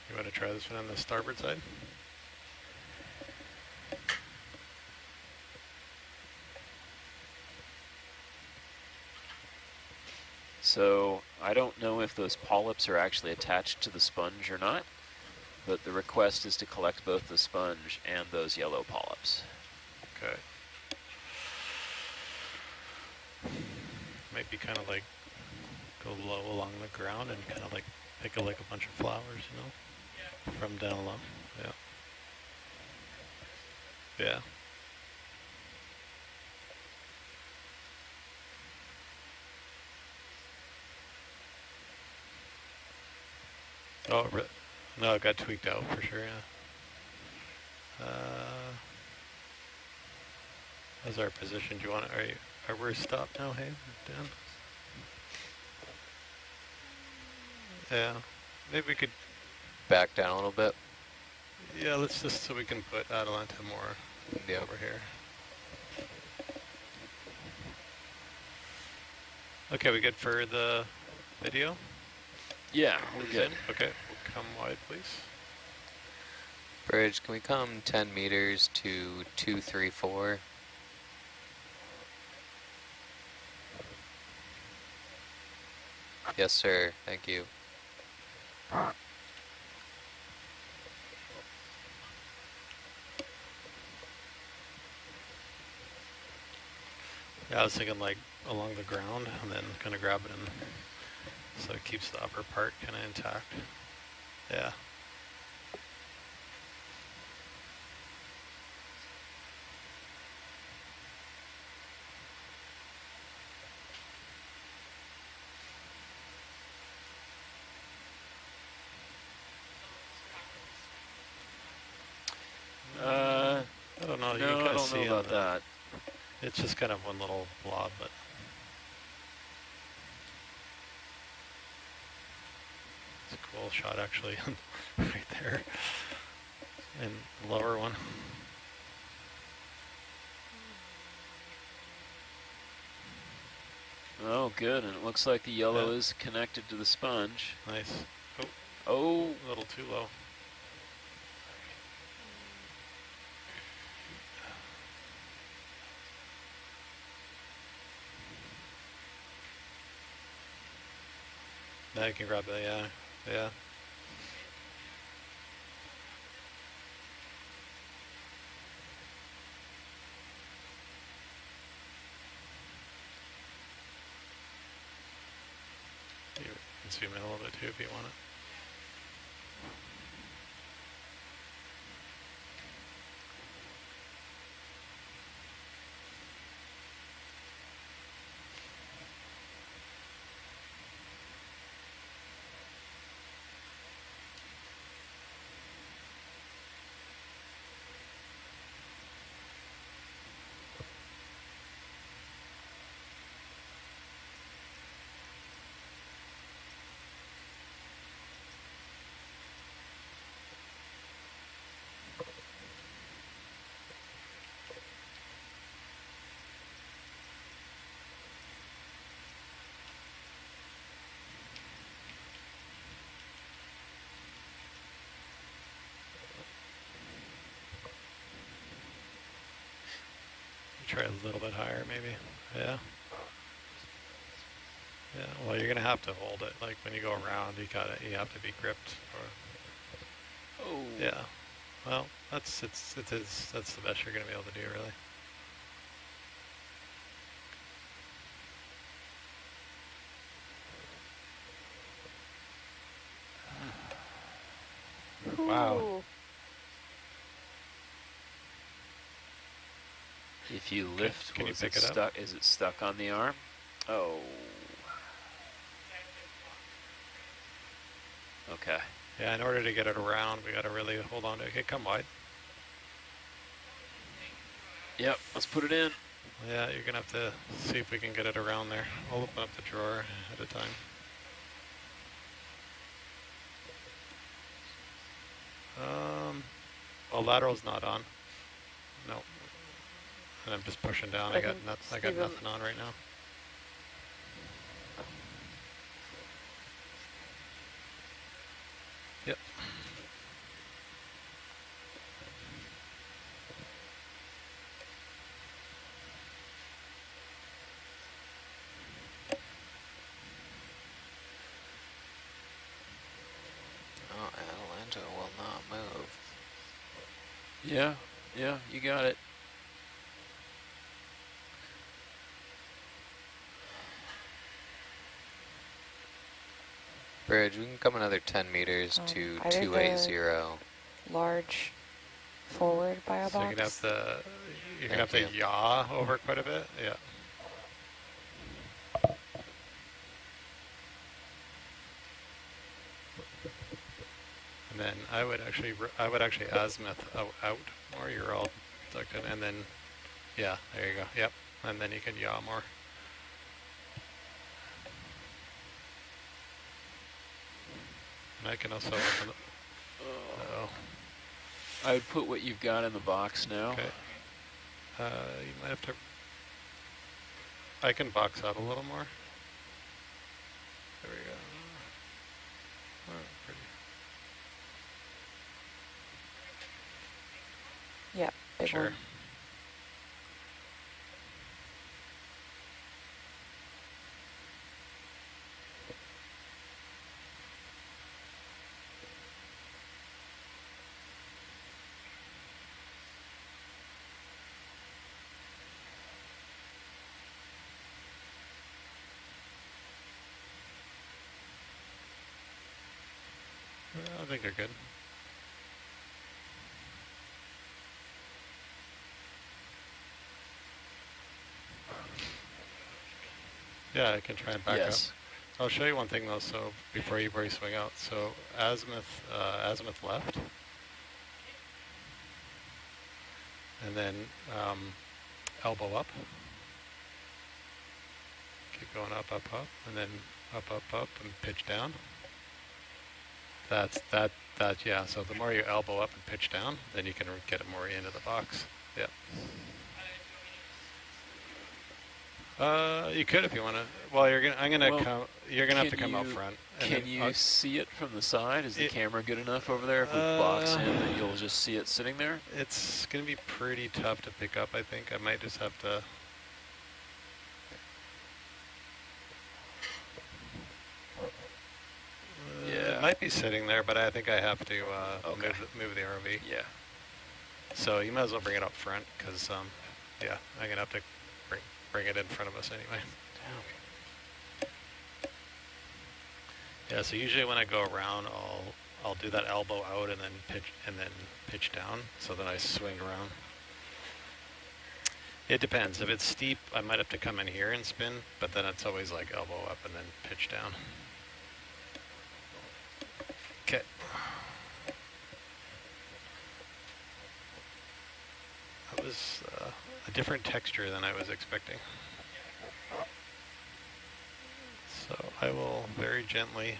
You want to try this one on the starboard side? So I don't know if those polyps are actually attached to the sponge or not, but the request is to collect both the sponge and those yellow polyps. Okay. Might be kind of like go low along the ground and kind of like pick like a bunch of flowers, you know, from down low. Yeah. Yeah. Oh, no, it got tweaked out for sure, yeah. How's our position? Do you want to, are we stopped now, hey, Dan? Yeah, maybe we could, Back down a little bit. yeah, let's just, so we can put Atalanta more over here. Okay, we good for the video? Yeah, we're good. Okay, we'll come wide, please. Bridge, can we come 10 meters to 234? Yes, sir. Thank you. Yeah, I was thinking like along the ground and then kind of grab it in so it keeps the upper part kind of intact. Yeah. I don't know. You No, can I kind of don't see know about that. It's just kind of one little blob, but it's a cool shot actually, right there, and the lower one. Oh, good, and it looks like the yellow is connected to the sponge. Nice. Oh, a little too low. Now you can grab it, yeah. You can zoom in a little bit too if you want it. Try a little bit higher, maybe. Yeah. Yeah. Well, you're gonna have to hold it. Like when you go around, you have to be gripped. Or. Oh. Yeah. Well, that's the best you're gonna be able to do, really. Wow. Ooh. If you lift, Can you is pick it it up? stuck? Is it stuck on the arm? Oh. Okay. Yeah, in order to get it around, we got to really hold on to it. Okay, come wide. Yep, let's put it in. Yeah, you're going to have to see if we can get it around there. I'll open up the drawer at a time. Well, lateral's not on. No. And I'm just pushing down. I got nothing on right now. Yep. Oh, Atlanta will not move. Yeah, you got it. Bridge, we can come another 10 meters to either 280. Large forward bio So box. you're gonna have to yaw over quite a bit. Yeah. And then I would actually azimuth out more. You're all tucked in, and then yeah, there you go. Yep, and then you can yaw more. And I can also open it. Oh. I would put what you've got in the box now. Okay. You might have to. I can box out a little more. There we go. Oh, pretty. Yep, big Sure. one. I think they're good. Yeah, I can try and back up. I'll show you one thing though, so before you swing out. So azimuth left. And then elbow up. Keep going up, and then up, and pitch down. Yeah, so the more you elbow up and pitch down, then you can get it more into the box. Yep. You could if you want to. Well, you're gonna have to come out front. Can you see it from the side? Is the camera good enough over there? If we box in, that you'll just see it sitting there? It's gonna be pretty tough to pick up, I think. I might just have to. It might be sitting there, but I think I have to move the ROV. Yeah. So you might as well bring it up front, because yeah, I'm gonna have to bring it in front of us anyway. Yeah. So usually when I go around, I'll do that elbow out and then pitch down. So then I swing around. It depends. If it's steep, I might have to come in here and spin, but then it's always like elbow up and then pitch down. Okay. That was a different texture than I was expecting. So I will very gently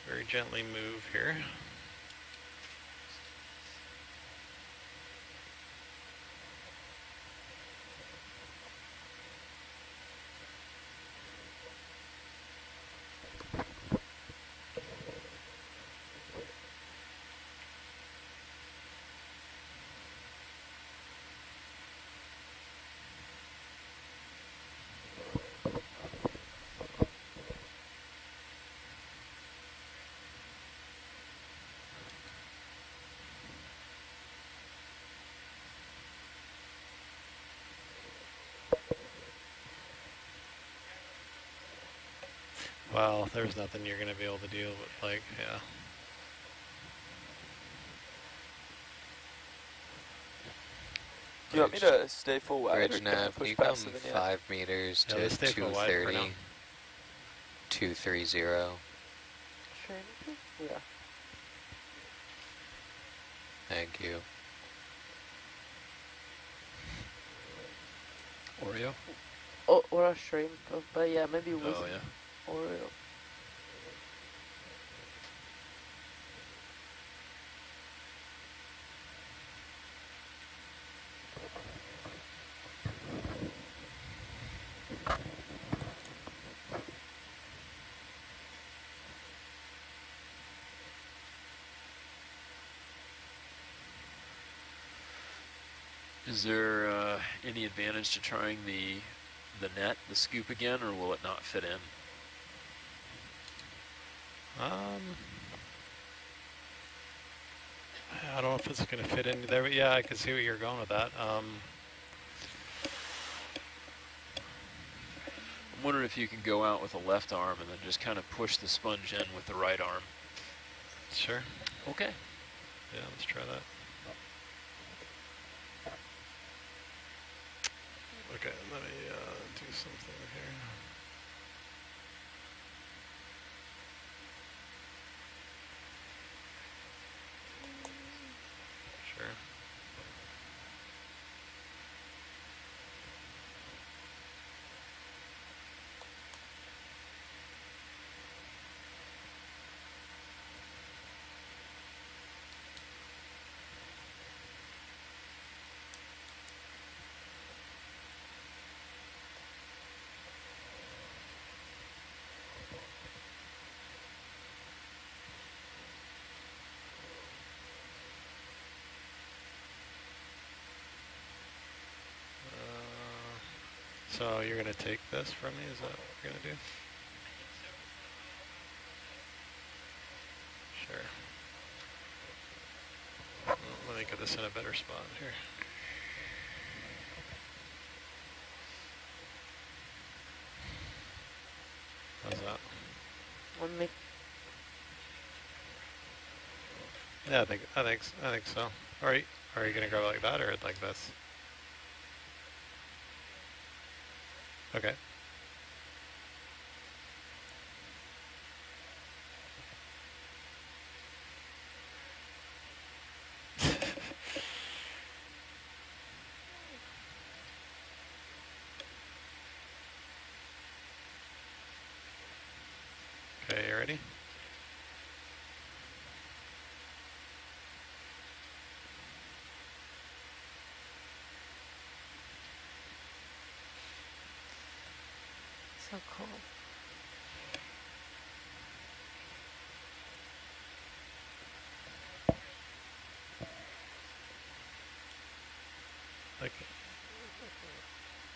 move here. Well, there's nothing you're going to be able to deal with, like, yeah. Do you want me to stay full wide or Bridge can I nav, push you come faster than you? 5 meters Yeah, to let's stay full wide for now. 230. Shrink? Yeah. Thank you. Oreo? Oh, or a shrimp, but yeah, maybe with Oh, yeah. Oreo. Is there any advantage to trying the net, the scoop again, or will it not fit in? I don't know if it's going to fit in there, but yeah, I can see where you're going with that. I'm wondering if you can go out with a left arm and then just kind of push the sponge in with the right arm. Sure. Okay. Yeah, let's try that. Okay, let me do something here. Sure. So you're going to take this from me? Is that what you're going to do? Sure. Well, let me get this in a better spot here. How's that? On me. Yeah, I think so. Are you going to go like that or like this? Okay. Okay, you ready? So cool.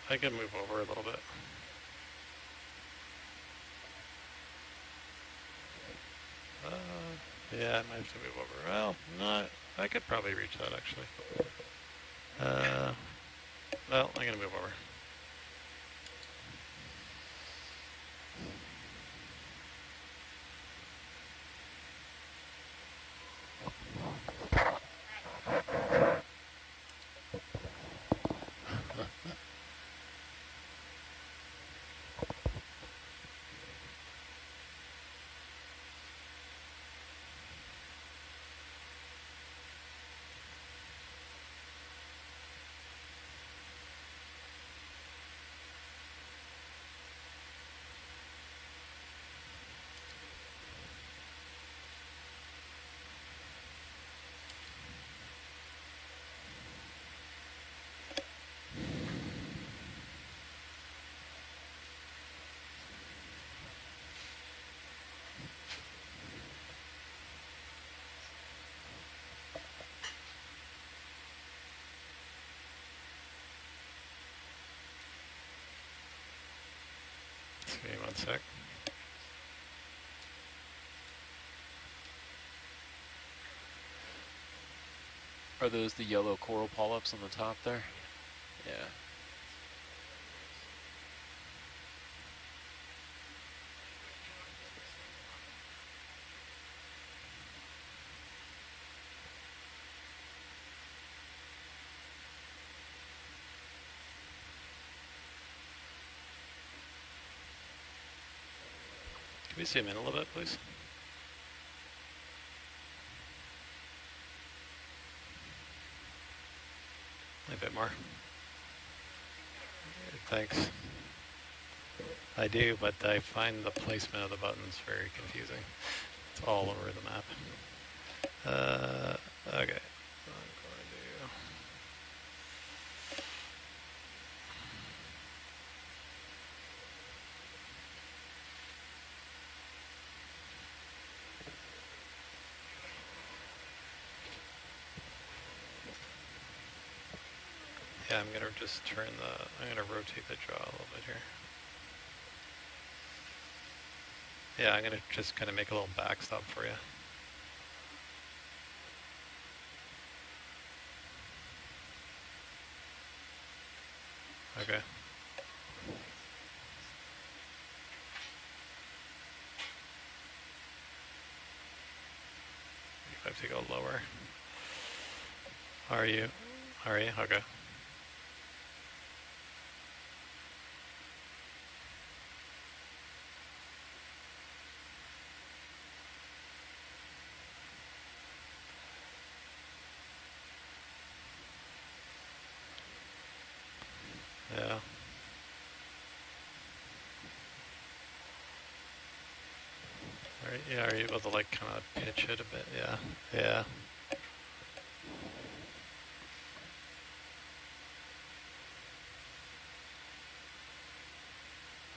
I can move over a little bit. Yeah, I might have to move over. Well, no, I could probably reach that actually. Well, I'm gonna move over. Just give me 1 sec. Are those the yellow coral polyps on the top there? Yeah. Can we zoom in a little bit, please? A bit more. Thanks. I do, but I find the placement of the buttons very confusing. It's all over the map. Okay. Yeah, I'm gonna just I'm gonna rotate the jaw a little bit here. Yeah, I'm gonna just kind of make a little backstop for you. Okay. I have to go lower. Are you? Okay. Yeah. Are you able to like kind of pitch it a bit? Yeah. Yeah.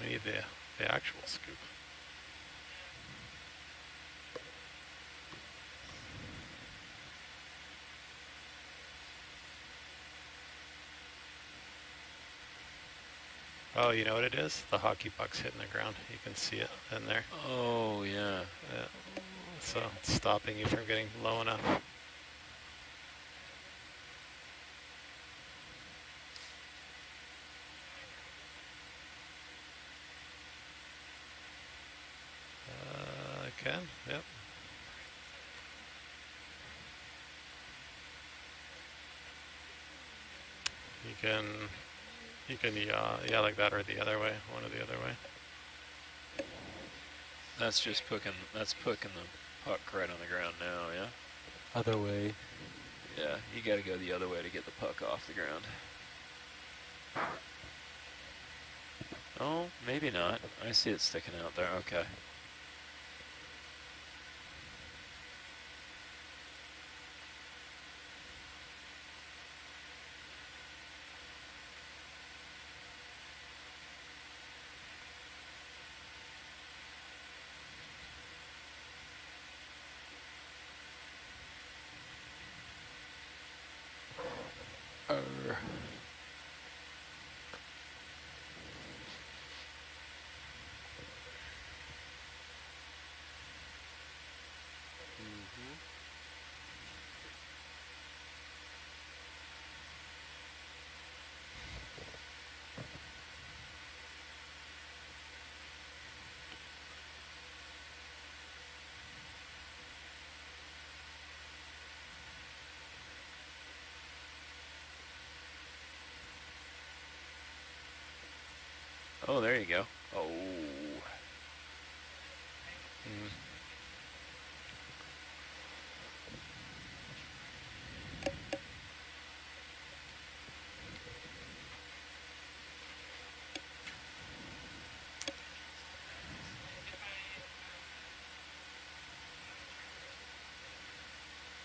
We need the actual scoop. Oh, you know what it is? The hockey puck's hitting the ground. You can see it in there. Oh, yeah. Yeah. So it's stopping you from getting low enough. I can, yep. You can yeah, like that or the other way, one or the other way. That's just putting the puck right on the ground now, yeah? Other way. Yeah, you gotta go the other way to get the puck off the ground. Oh, maybe not. I see it sticking out there, okay. Oh, there you go. Oh.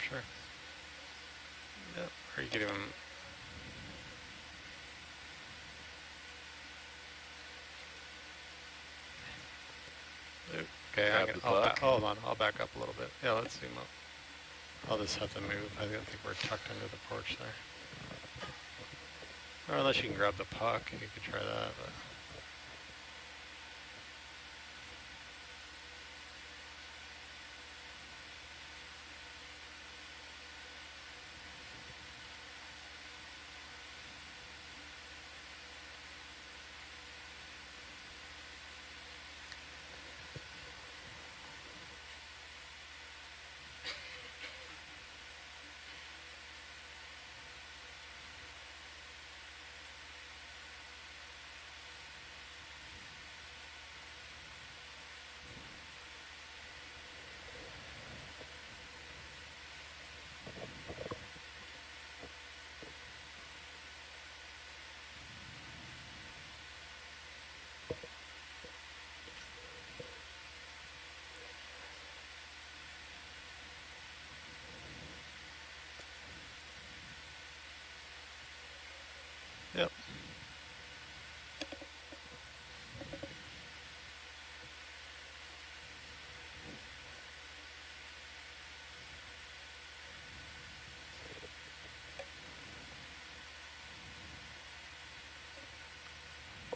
Sure. Yep. Or you could even. Okay, hold on. I'll back up a little bit. Yeah, let's zoom up. I'll just have to move. I think we're tucked under the porch there. Or unless you can grab the puck, you could try that. But.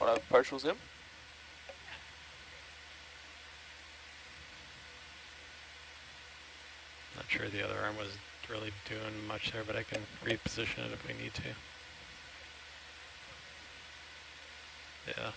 Want to have partial zoom? Not sure the other arm was really doing much there, but I can reposition it if we need to. Yeah.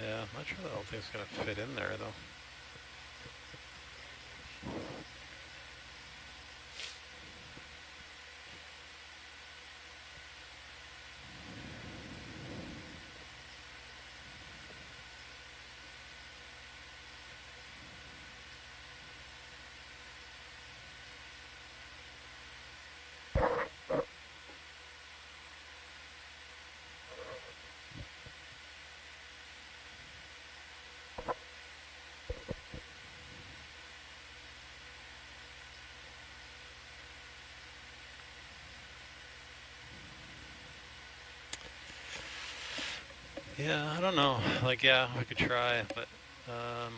Yeah, I'm not sure the whole thing's going to fit in there, though. Yeah, I don't know. Like, yeah, we could try, but I'm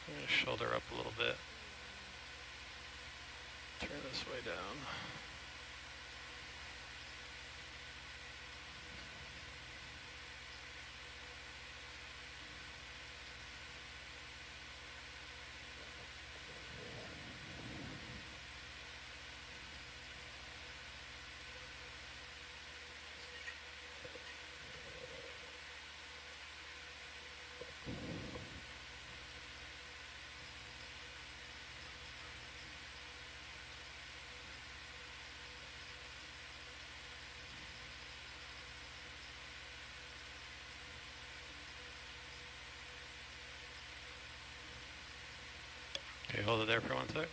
gonna shoulder up a little bit. Turn this way down. Okay, hold it there for 1 sec.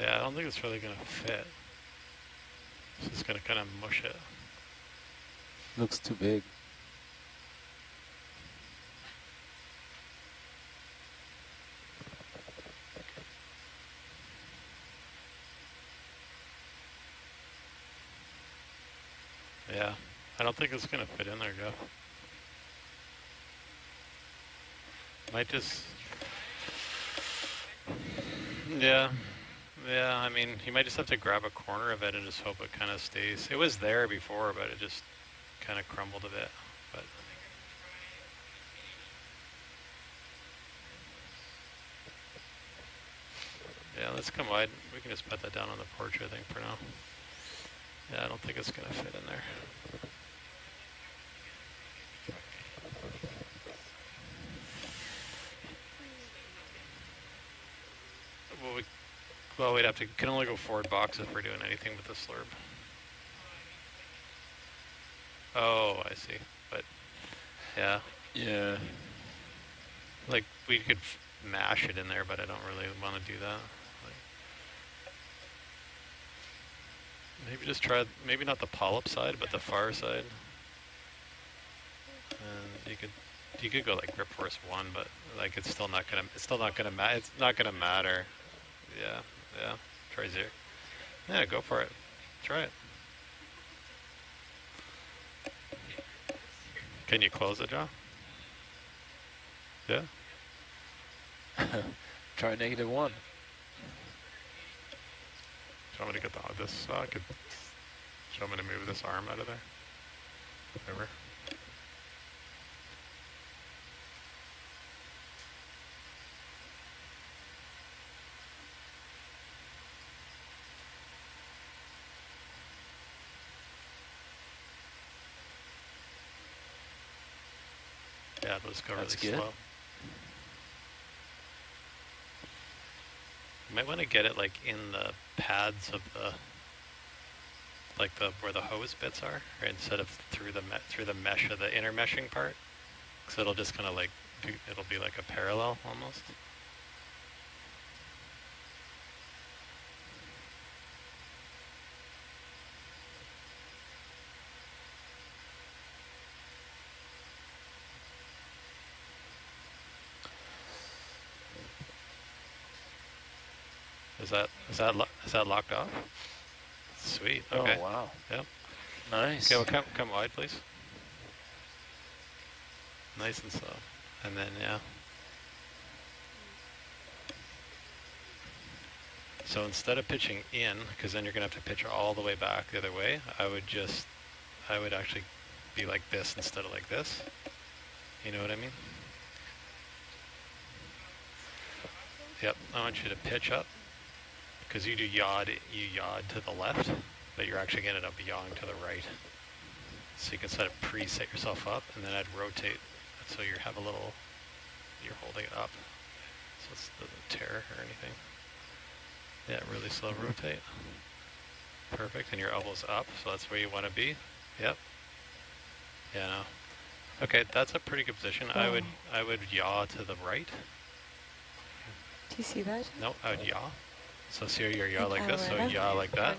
Yeah, I don't think it's really going to fit. It's just going to kind of mush it. Looks too big. Yeah, I don't think it's going to fit in there, Jeff. Might just... Yeah. Yeah, I mean, you might just have to grab a corner of it and just hope it kind of stays. It was there before, but it just kind of crumbled a bit. But yeah, let's come wide. We can just put that down on the porch, I think, for now. Yeah, I don't think it's going to fit in there. Well, we'd have to, can only go forward box if we're doing anything with the slurp. Oh, I see. But, yeah. Yeah. Like, we could mash it in there, but I don't really want to do that. Like, maybe just try, maybe not the polyp side, but the far side. And you could go like grip force 1, but like it's not gonna matter. Yeah, yeah. Try 0. Yeah, go for it. Try it. Can you close it, John? Yeah. Try -1. Do you want me to get this? I could. Do you want me to move this arm out of there? Whatever. Yeah, it'll just go really That's good. slow. You might want to get it like in the pads of the, like the where the hose bits are, right? Instead of through the mesh of the inner meshing part, because it'll just kind of like it'll be like a parallel almost. Is that locked off? Sweet. Okay. Oh, wow. Yep. Nice. Okay, well come wide, please. Nice and slow. And then, yeah. So instead of pitching in, because then you're going to have to pitch all the way back the other way, I would actually be like this instead of like this. You know what I mean? Yep, I want you to pitch up, because you yaw to the left, but you're actually going to end up yawing to the right. So you can sort of preset yourself up, and then I'd rotate so you have a little, you're holding it up, so it doesn't tear or anything. Yeah, really slow rotate. Perfect, and your elbow's up, so that's where you want to be. Yep. Yeah, no. Okay, that's a pretty good position. I would yaw to the right. Do you see that? No, I would yaw. So see your yaw like this, so Alright. yaw like that.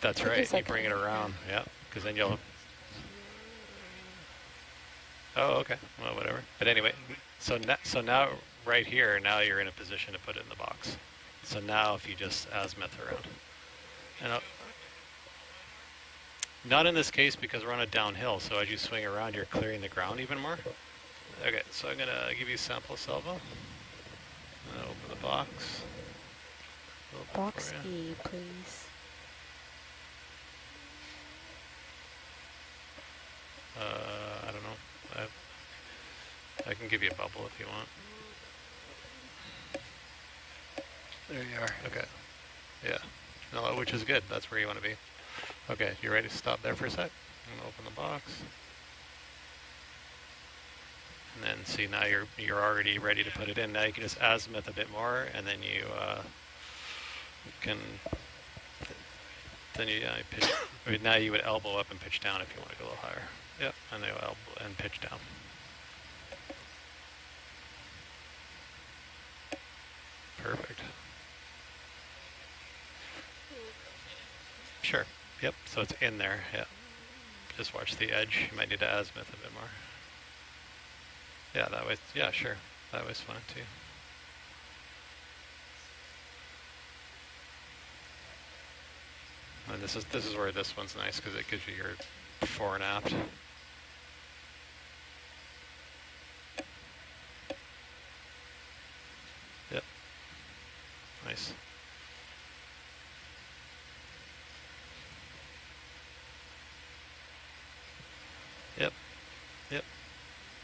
That's Take a right, you second. bring it around, yeah, because then you'll... Oh, okay, well, whatever. But anyway, so now, right here, now you're in a position to put it in the box. So now if you just azimuth around. And not in this case because we're on a downhill, so as you swing around, you're clearing the ground even more. Okay, so I'm gonna give you sample salvo. And open the box. Box E, please. I don't know. I can give you a bubble if you want. There you are. Okay. Yeah. No, which is good. That's where you want to be. Okay, you ready to stop there for a sec? I'm gonna open the box. And then see now you're already ready to put it in. Now you can just azimuth a bit more, and then you can. Then you pitch. I mean, now you would elbow up and pitch down if you want to go a little higher. Yep, and then elbow and pitch down. Perfect. Sure. Yep. So it's in there. Yeah. Just watch the edge. You might need to azimuth a bit more. Yeah, that way. Yeah, sure. That way's fine too. And this is where this one's nice because it gives you your fore and aft. Yep. Nice. Yep. Yep.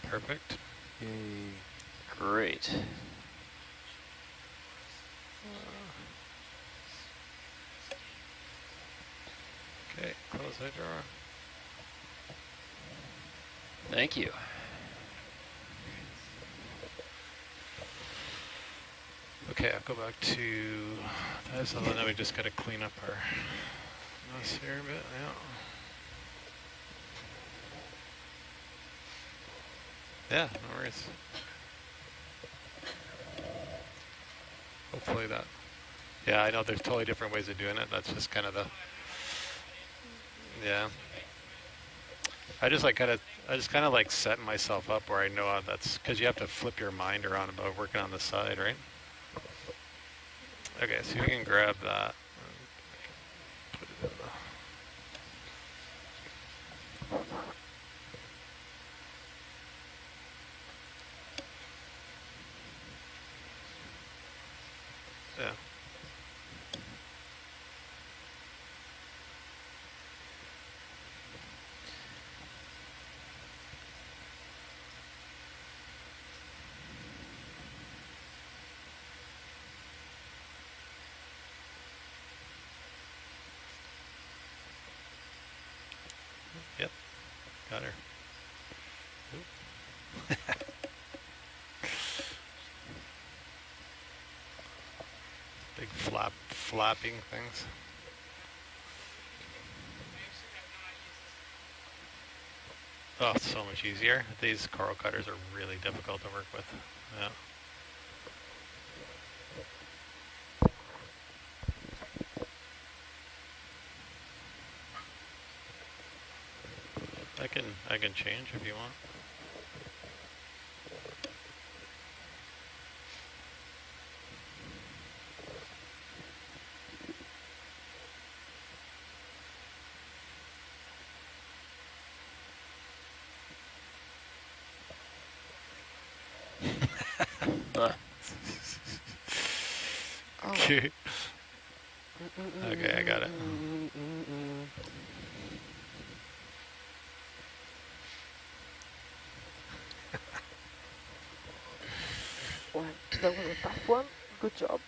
Perfect. Yay. Great. Okay, close that drawer. Thank you. Okay, I'll go back to this, and then we just got to clean up our mess here a bit. Yeah, no worries. Hopefully that. Yeah, I know there's totally different ways of doing it. That's just kind of the. Yeah. I just kind of like setting myself up where I know that's because you have to flip your mind around about working on the side, right? Okay, so you can grab that. And put it in the. Yeah. Yep, got her. Oop. Big flapping things. Oh, it's so much easier. These coral cutters are really difficult to work with. Yeah. I can change if you want. Okay. Okay, I got it. Well, that was a tough one. Good job.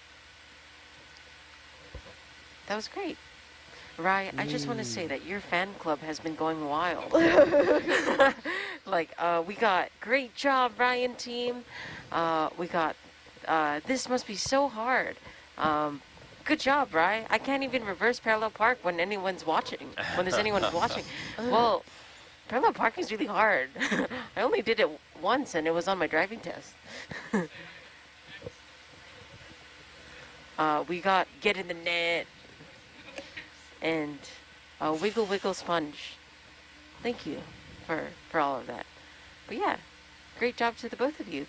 That was great. Rai, I just want to say that your fan club has been going wild. Like, we got great job, Ryan team. We got, this must be so hard. Good job, Rai. I can't even reverse parallel park when anyone's watching, when there's anyone watching. Well, parallel parking is really hard. I only did it once and it was on my driving test. We got get in the net and wiggle wiggle sponge. Thank you for all of that. But yeah, great job to the both of you.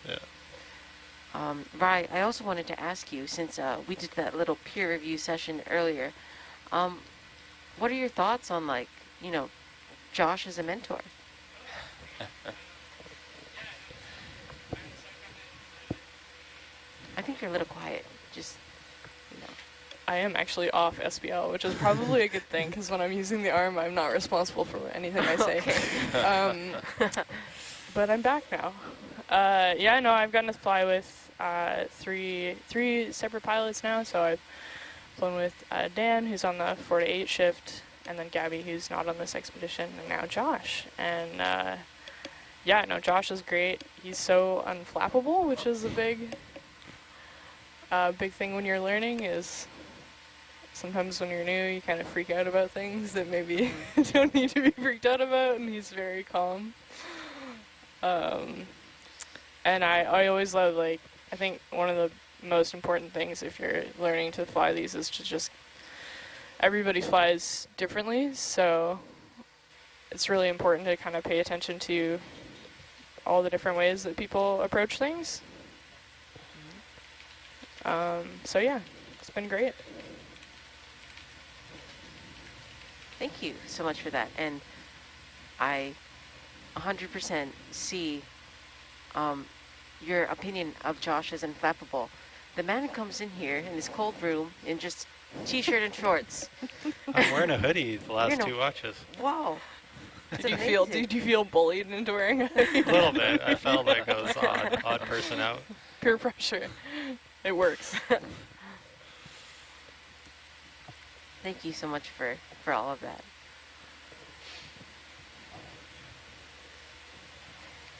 Yeah. Rai, I also wanted to ask you, since we did that little peer review session earlier, what are your thoughts on, like, you know, Josh as a mentor? I think you're a little quiet, just, you know. I am actually off SBL, which is probably a good thing, because when I'm using the arm, I'm not responsible for anything I say. But I'm back now. Yeah, no, I've gotten to fly with three separate pilots now, so I've flown with Dan, who's on the 4 to 8 shift, and then Gabby, who's not on this expedition, and now Josh. And yeah, no, Josh is great. He's so unflappable, which is a big thing when you're learning. Is sometimes when you're new, you kind of freak out about things that maybe don't need to be freaked out about, and he's very calm. And I always love, like, I think one of the most important things if you're learning to fly these is to just, everybody flies differently, so it's really important to kind of pay attention to all the different ways that people approach things. So yeah, it's been great. Thank you so much for that. And I 100% see your opinion of Josh as unflappable. The man comes in here in his cold room in just t-shirt and shorts. I'm wearing a hoodie the last 2 watches. Wow. Did you feel bullied into wearing a hoodie? A little bit. I felt like I was odd person out. Peer pressure. It works. Thank you so much for all of that.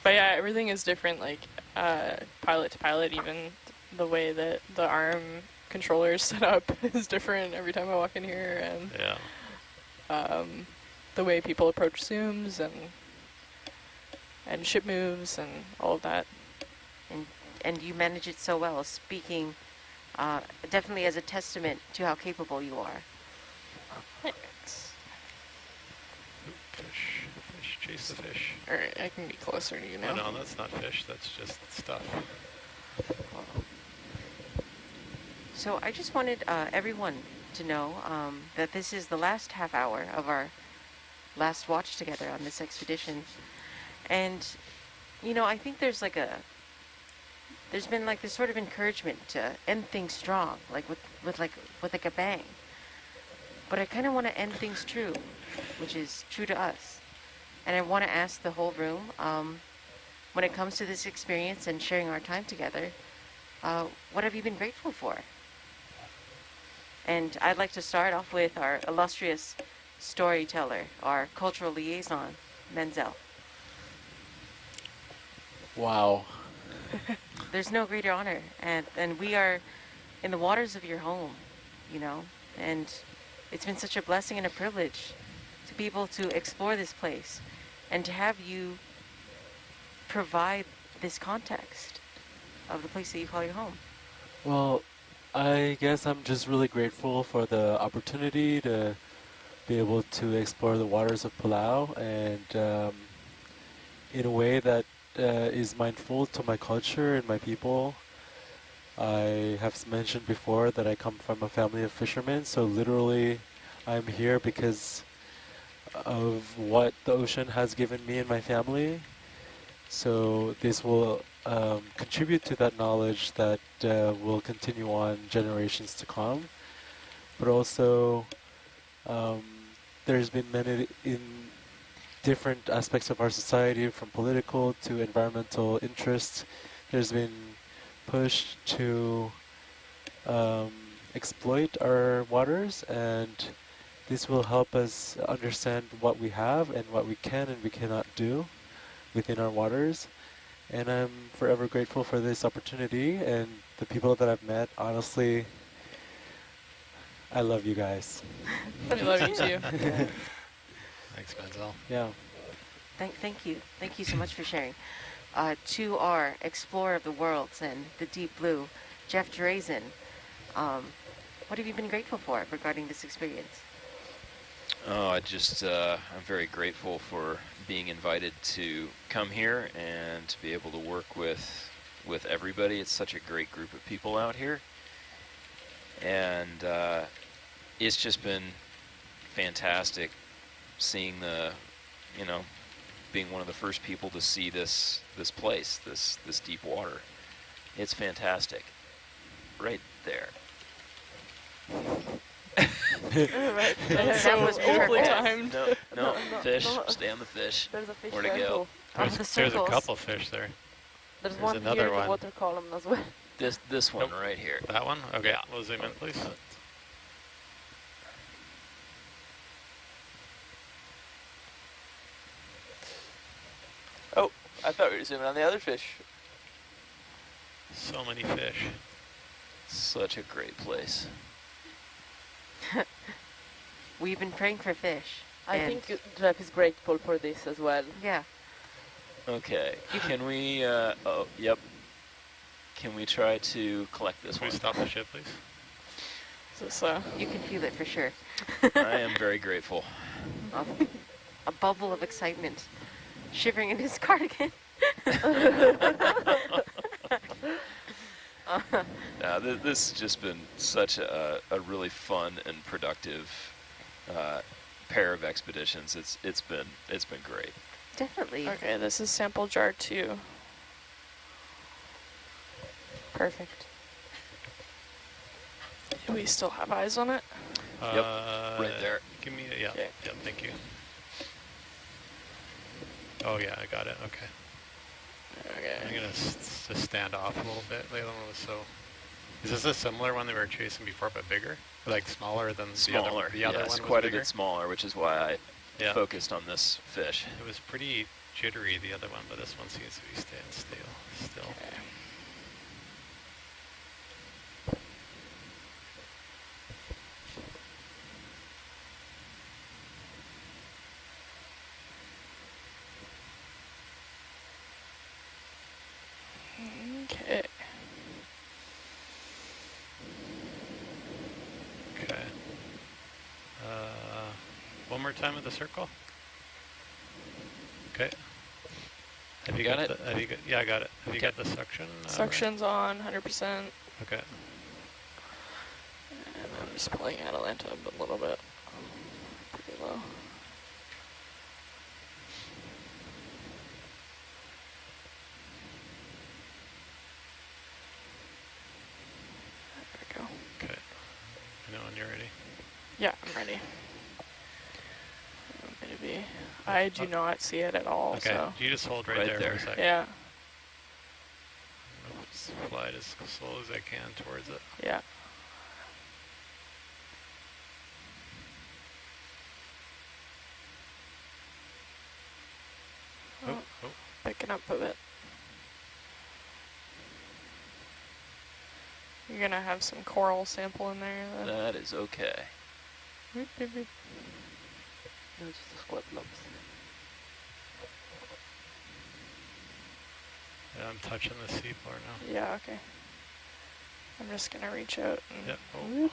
But yeah, everything is different, like pilot to pilot. Even the way that the arm controller is set up is different every time I walk in here, and yeah. The way people approach zooms and ship moves and all of that. And you manage it so well, speaking definitely as a testament to how capable you are. Thanks. Fish, chase the fish. Alright, I can be closer to you now. Oh, no, that's not fish, that's just stuff. So I just wanted everyone to know that this is the last half hour of our last watch together on this expedition. And, you know, I think there's been like this sort of encouragement to end things strong, like with a bang. But I kind of want to end things true, which is true to us. And I want to ask the whole room, when it comes to this experience and sharing our time together, what have you been grateful for? And I'd like to start off with our illustrious storyteller, our cultural liaison, Menzel. Wow. There's no greater honor, and we are in the waters of your home, you know, and it's been such a blessing and a privilege to be able to explore this place and to have you provide this context of the place that you call your home. Well, I guess I'm just really grateful for the opportunity to be able to explore the waters of Palau and in a way that is mindful to my culture and my people. I have mentioned before that I come from a family of fishermen, so literally I'm here because of what the ocean has given me and my family. So this will contribute to that knowledge that will continue on generations to come. But also, there's been many in different aspects of our society, from political to environmental interests. There's been push to exploit our waters, and this will help us understand what we have and what we can and we cannot do within our waters. And I'm forever grateful for this opportunity and the people that I've met. Honestly, I love you guys. We love you too. Thanks, Menzel. Yeah. Thank you. Thank you so much for sharing. To our explorer of the worlds and the deep blue, Jeff Drazen, what have you been grateful for regarding this experience? Oh, I'm very grateful for being invited to come here and to be able to work with everybody. It's such a great group of people out here. And it's just been fantastic seeing being one of the first people to see this place, this deep water. It's fantastic. Right there. Right. That was awfully perfect. timed. No, fish. Stay on the fish. There's a fish Where to there go? too. Oh, the There's a circles. couple fish there. There's There's one another here in one. the water column as well. This one right here. That one? Okay, we'll zoom in, please. Oh, I thought we were zooming on the other fish. So many fish. Such a great place. We've been praying for fish. I and think Jeff is grateful for this as well. Yeah. Okay. Can we? Oh, yep. Can we try to collect this Can we one? stop the ship, please? Is this, You can feel it for sure. I am very grateful. A bubble of excitement, shivering in his cardigan. This has just been such a really fun and productive pair of expeditions. It's been great. Definitely. okay, this is sample jar 2. Perfect. Do we still have eyes on it? Right there. Give me a, yeah, Okay. yeah, thank you. Oh yeah, I got it, okay. I'm Okay. gonna just stand off a little bit. The other one was so... Is this a similar one that we were chasing before, but bigger? Like smaller than Smaller. the other Yes, one was quite a bigger? bit smaller, which is why I Yeah. focused on this fish. It was pretty jittery, the other one, but this one seems to be staying still. Okay. Okay. One more time with the circle. Okay. Have you Got got it? the, have you got, yeah, I got it. Have you Okay. got the suction? Suction's on 100%. Okay. And I'm just pulling Atalanta up a little bit. Pretty low. There we go. Okay. You know when you're ready. Yeah, I'm ready. Maybe. I do not see it at all, Okay. so. You just hold right, Right there there. for a second. Yeah, I'll just slide as slow as I can towards it. yeah. Oh, oh. Picking up a bit. You're gonna have some coral sample in there. That is okay. No, just the squat lumps. Yeah, I'm touching the seafloor now. Yeah, okay. I'm just gonna reach out and Yep. Oh.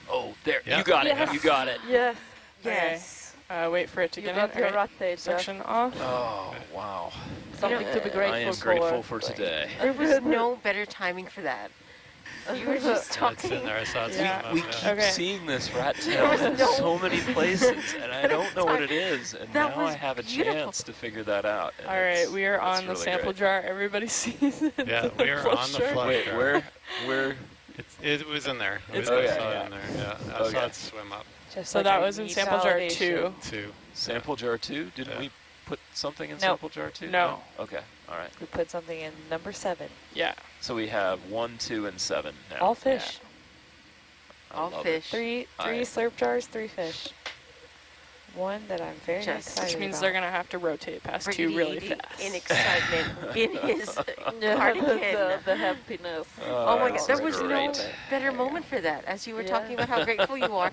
Oh, there. Yeah. You got Yes. it. You got it. Yes. Yes. wait for it to You get got in. your Okay. rattail, Jeff. Section off. Oh, wow. Something to be grateful for. I am grateful for today. There was no better timing for that. You were just It's talking. in there. I saw it Yeah. swim up. We Yeah. keep Okay. seeing this rat There tail was in no- so many places, and I don't know what it is, and That now I was have a beautiful. chance to figure that out. and All right, it's- we are that's on the really sample great. jar. Everybody sees it. Yeah, we are on the flush Wait, jar. where? It was in there. It's I okay. saw Yeah. it in there. Yeah, I Okay. saw it swim up Just So like that our was in need sample jar validation. 2. too. Sample jar 2? Didn't Yeah. we put something in No. sample jar 2? No. Okay, all right. We put something in number 7. Yeah. So we have 1, 2, and 7 now. All fish. I All love fish. Three I- slurp jars, 3 fish. One that I'm very Just- excited Which means about. they're going to have to rotate past 2 Brigady really eating fast. in excitement in his Yeah, cardigan. the happiness. Oh my that's God, there was no great. better moment for that. As you were Yeah. talking about how grateful you are,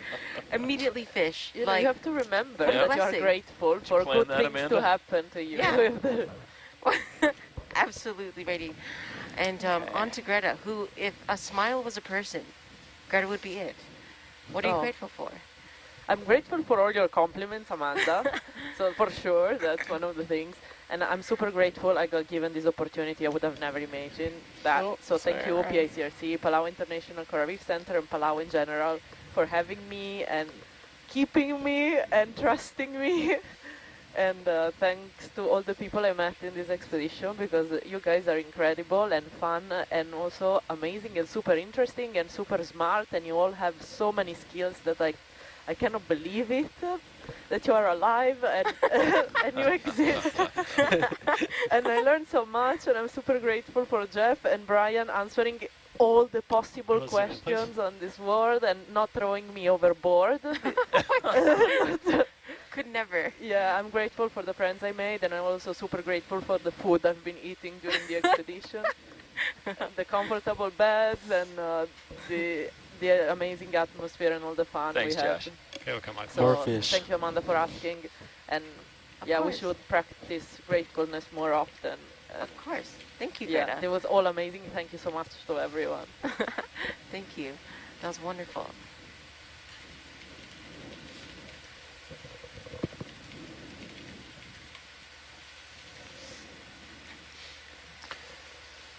immediately fish. You know, Like, you have to remember what a that you are blessing. grateful for plan good that, things Amanda? to happen to you. Yeah. absolutely ready. And on to Greta, who, if a smile was a person, Greta would be it. What are you Oh. grateful for? I'm grateful for all your compliments, Amanda. So for sure, that's one of the things. And I'm super grateful I got given this opportunity. I would have never imagined that. Oh, so thank you, sorry. PICRC, Palau International Coral Reef Center, and Palau in general for having me and keeping me and trusting me. And thanks to all the people I met in this expedition, because you guys are incredible and fun and also amazing and super interesting and super smart, and you all have so many skills that I cannot believe it, that you are alive and, and you exist. And I learned so much, and I'm super grateful for Jeff and Brian answering all the possible Wanna zoom in, please? questions on this world and not throwing me overboard. Could never. Yeah, I'm grateful for the friends I made, and I'm also super grateful for the food I've been eating during the expedition. The comfortable beds and the amazing atmosphere and all the fun Thanks, we had. Josh. Okay, we'll come on. So More fish. thank you, Amanda, for asking. And Of yeah, course. we should practice gratefulness more often. Of course. Thank you, Yeah, Greta. it was all amazing. Thank you so much to everyone. Thank you. That was wonderful.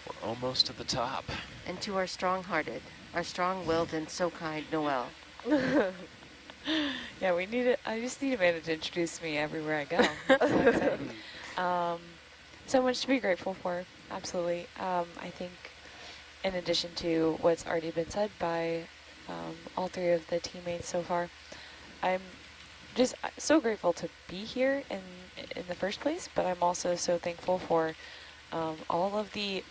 We're almost at the top. And to our strong-hearted, our strong-willed and so kind Noelle. Yeah, we need it. I just need Amanda to introduce me everywhere I go. So excited. So much to be grateful for. Absolutely. I think in addition to what's already been said by all 3 of the teammates so far, I'm just so grateful to be here in the first place, but I'm also so thankful for all of the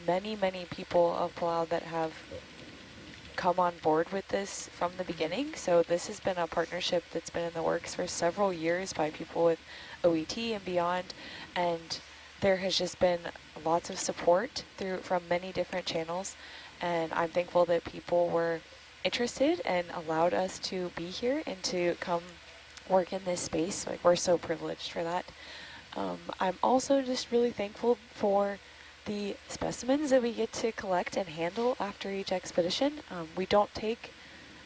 many people of Palau that have come on board with this from the beginning. So this has been a partnership that's been in the works for several years by people with OET and beyond, and there has just been lots of support from many different channels, and I'm thankful that people were interested and allowed us to be here and to come work in this space. Like, we're so privileged for that. I'm also just really thankful for the specimens that we get to collect and handle after each expedition. We don't take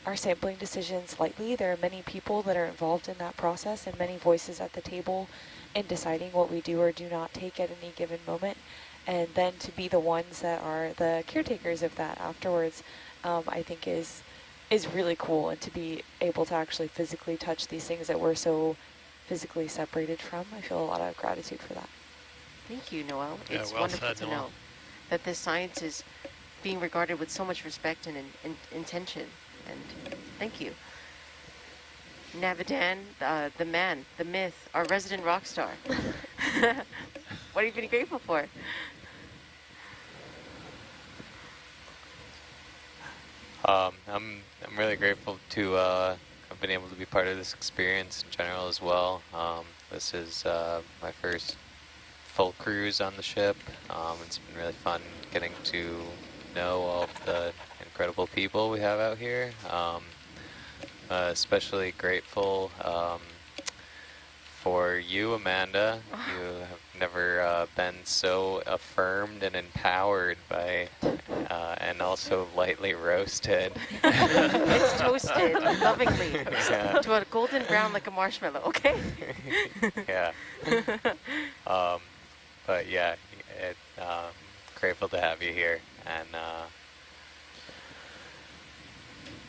our sampling decisions lightly. There are many people that are involved in that process and many voices at the table in deciding what we do or do not take at any given moment. And then to be the ones that are the caretakers of that afterwards, I think is really cool. And to be able to actually physically touch these things that we're so physically separated from, I feel a lot of gratitude for that. Thank you, Noelle. Yeah, It's well wonderful said, to Noelle. know that this science is being regarded with so much respect and intention. And thank you. Navidan, the man, the myth, our resident rock star. What are you feeling grateful for? I'm really grateful to have been able to be part of this experience in general as well. This is my first full cruise on the ship. It's been really fun getting to know all of the incredible people we have out here. Especially grateful for you, Amanda. You have never been so affirmed and empowered by, and also lightly roasted. It's toasted lovingly Yeah. to a golden brown like a marshmallow, okay? Yeah. But yeah, grateful to have you here, and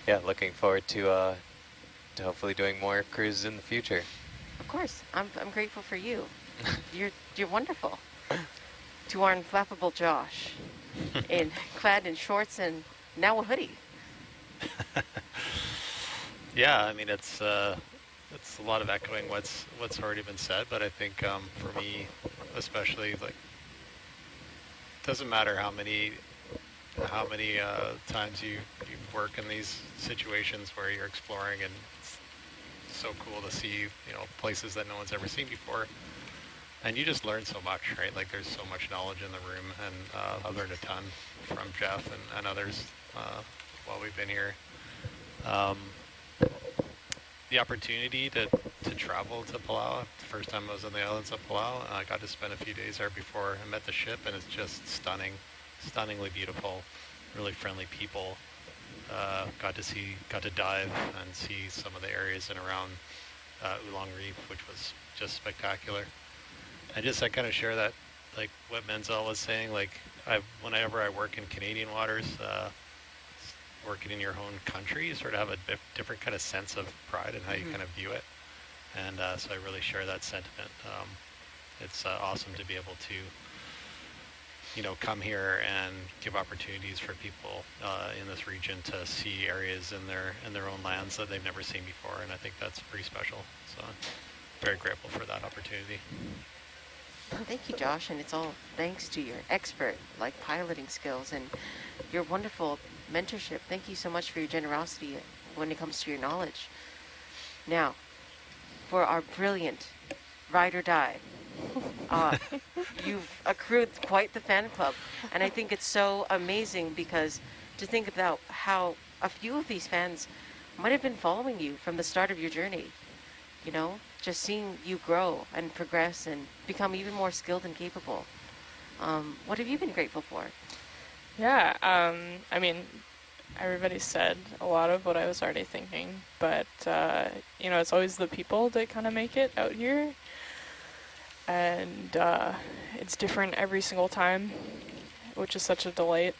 yeah, looking forward to hopefully doing more cruises in the future. Of course, I'm grateful for you. You're wonderful. To our unflappable Josh, clad in shorts and now a hoodie. Yeah, I mean it's a lot of echoing what's already been said, but I think for me especially, like, doesn't matter how many times you work in these situations where you're exploring, and it's so cool to see, you know, places that no one's ever seen before, and you just learn so much, right? Like, there's so much knowledge in the room, and I've learned a ton from Jeff and others while we've been here. The opportunity to travel to Palau, the first time I was on the islands of Palau, I got to spend a few days there before I met the ship, and it's just stunningly beautiful, really friendly people. Got to dive and see some of the areas in around Oolong Reef, which was just spectacular. And just I kind of share that, like what Menzel was saying, like whenever I work in Canadian waters, working in your own country, you sort of have a different kind of sense of pride in how you kind of view it. And so I really share that sentiment. It's awesome to be able to, you know, come here and give opportunities for people in this region to see areas in their own lands that they've never seen before, and I think that's pretty special. So I'm very grateful for that opportunity. Thank you, Josh, and it's all thanks to your expert, like, piloting skills and your wonderful mentorship. Thank you so much for your generosity when it comes to your knowledge. Now, for our brilliant ride or die, you've accrued quite the fan club, and I think it's so amazing because to think about how a few of these fans might have been following you from the start of your journey, you know, just seeing you grow and progress and become even more skilled and capable. What have you been grateful for? Yeah, I mean, everybody said a lot of what I was already thinking, but, you know, it's always the people that kind of make it out here. And it's different every single time, which is such a delight.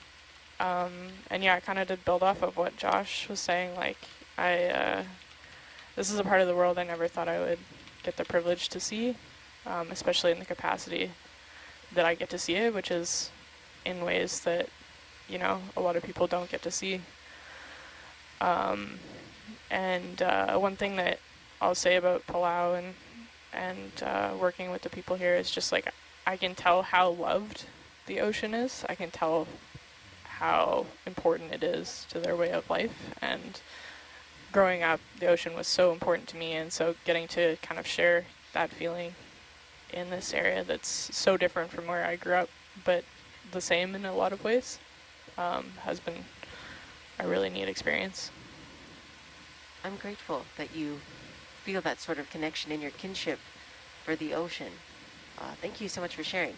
And yeah, I kind of did build off of what Josh was saying. Like, this is a part of the world I never thought I would get the privilege to see, especially in the capacity that I get to see it, which is in ways that, you know, a lot of people don't get to see. And one thing that I'll say about Palau and working with the people here is just, like, I can tell how loved the ocean is. I can tell how important it is to their way of life. And growing up, the ocean was so important to me, and so getting to kind of share that feeling in this area that's so different from where I grew up, but the same in a lot of ways, has been a really neat experience. I'm grateful that you feel that sort of connection in your kinship for the ocean. Thank you so much for sharing.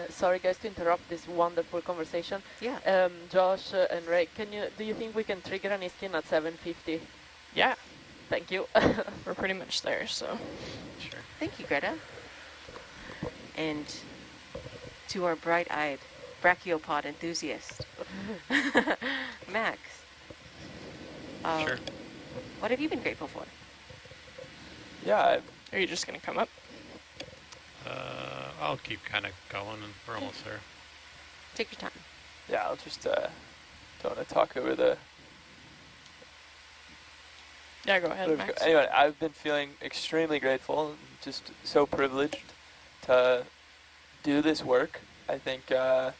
Sorry guys to interrupt this wonderful conversation. Yeah. Josh and Ray, do you think we can trigger a Niskin at 750? Yeah, Thank you. we're pretty much there, so. Sure. Thank you, Greta. And to our bright-eyed brachiopod enthusiast, Max. Sure. What have you been grateful for? Yeah, Are you just going to come up? I'll keep kind of going, and we're almost there. Take your time. yeah, I'll just don't want to talk over the. Yeah, go ahead, Max. Anyway, I've been feeling extremely grateful, and just so privileged to do this work. I think I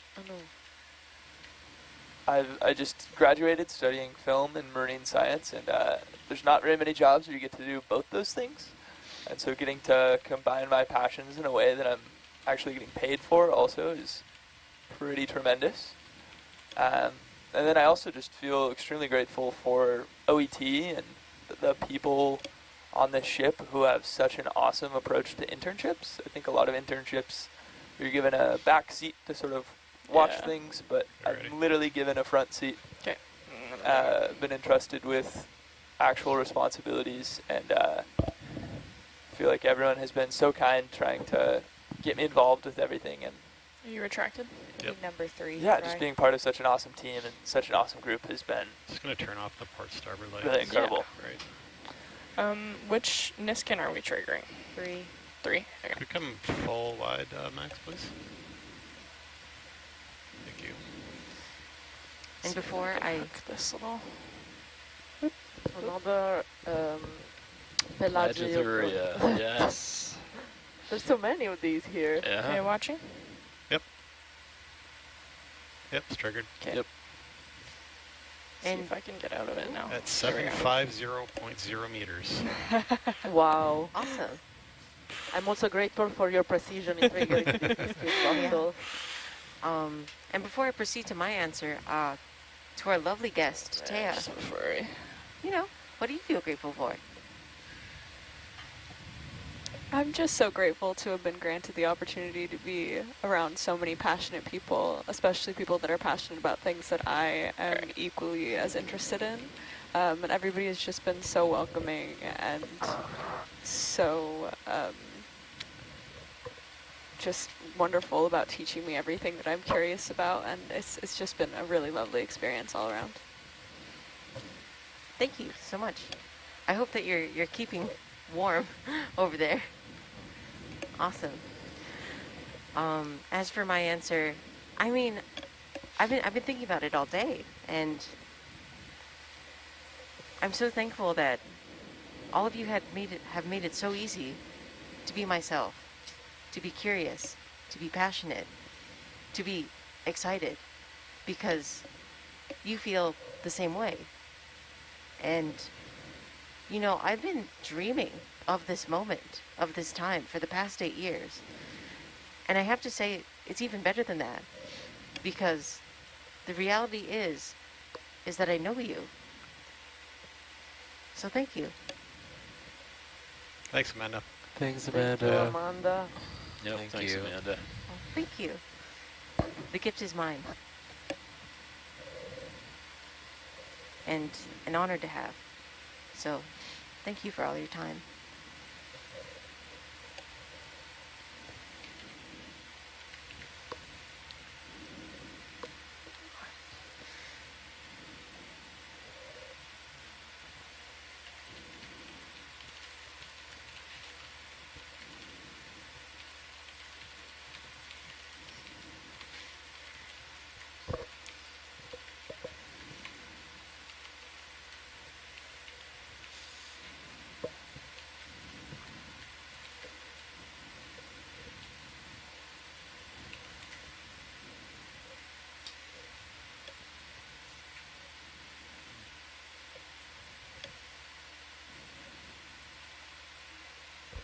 just graduated studying film and marine science, and there's not very many jobs where you get to do both those things. And so getting to combine my passions in a way that I'm actually getting paid for also is pretty tremendous. And then I also just feel extremely grateful for OET and the people on this ship who have such an awesome approach to internships. I think a lot of internships, you're given a back seat to sort of watch things, but I'm literally given a front seat. Okay. Been entrusted with actual responsibilities, and I feel like everyone has been so kind trying to get me involved with everything. And Are you retracted? Yep. Number 3. yeah, right? just being part of such an awesome team and such an awesome group has been Just going to turn off the port starboard lights. really incredible. Right. Which Niskin are we triggering? 3. 3. Okay. Could we come full wide, Max, please? Thank you. And before I hook this little. Another Pelagio. Magithuria, yes. There's so many of these here. Okay, Yeah. watching. Yep, it's triggered. Okay. Yep. See And- if I can get out of it now. At There we go. 750.0 meters. Wow. awesome. I'm also grateful for your precision in triggering this vessel. And before I proceed to my answer, to our lovely guest, Yeah, Taya, so furry. you know, what do you feel grateful for? I'm just so grateful to have been granted the opportunity to be around so many passionate people, especially people that are passionate about things that I am equally as interested in. And everybody has just been so welcoming and so just wonderful about teaching me everything that I'm curious about, and it's just been a really lovely experience all around. Thank you so much. I hope that you're keeping warm over there. Awesome. As for my answer, I mean, I've been thinking about it all day, and I'm so thankful that all of you have made it so easy to be myself, to be curious, to be passionate, to be excited, because you feel the same way. And, you know, I've been dreaming of this moment, of this time for the past 8 years. And I have to say, it's even better than that, because the reality is that I know you. So thank you. Thanks, Amanda. Thanks, Thank you, Amanda. Amanda. Yep, Thank thanks, you. Amanda. Oh, thank you. The gift is mine. And an honor to have. So thank you for all your time.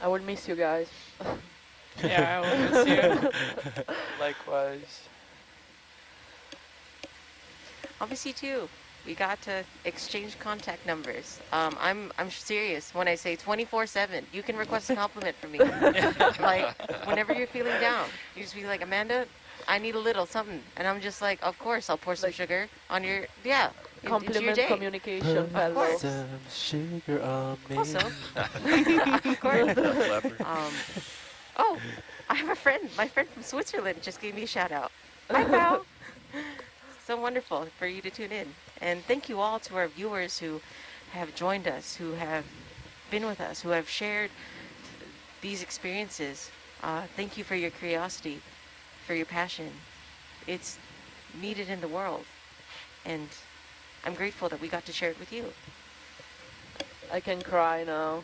I will miss you guys. Yeah, I will miss you. Likewise. Obviously too, we got to exchange contact numbers. I'm serious when I say 24/7. You can request a compliment from me. Like whenever you're feeling down, you just be like, Amanda, I need a little something, and I'm just like, of course, I'll pour some sugar on your into your Compliment day. communication, fellow. course. Some sugar on me. Also, of course. Oh, I have a friend. My friend from Switzerland just gave me a shout out. Hi, pal. So wonderful for you to tune in. And thank you all to our viewers who have joined us, who have been with us, who have shared these experiences. Thank you for your curiosity, for your passion. It's needed in the world. And I'm grateful that we got to share it with you. I can cry now.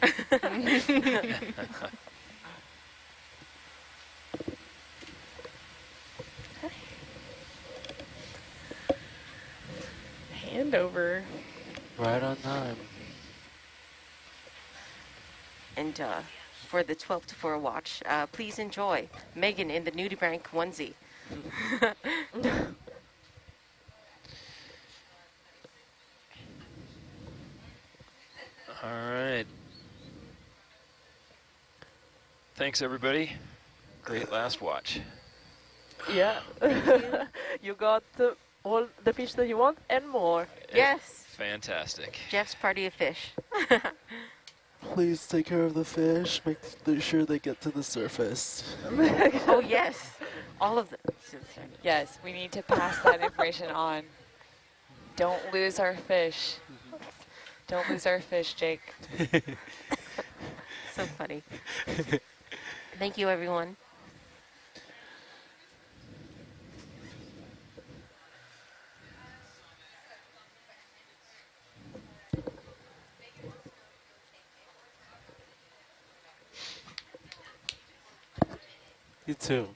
Handover. Right on time. And for the 12 to 4 watch. Please enjoy Megan in the nudibranch onesie. All right. Thanks, everybody. Great last watch. Yeah. You got all the fish that you want and more. Yes. Fantastic. Jeff's party of fish. Please take care of the fish. Make sure they get to the surface. Oh, yes. All of them. Yes, we need to pass that information on. Don't lose our fish. Don't lose our fish, Jake. So funny. Thank you, everyone. You too.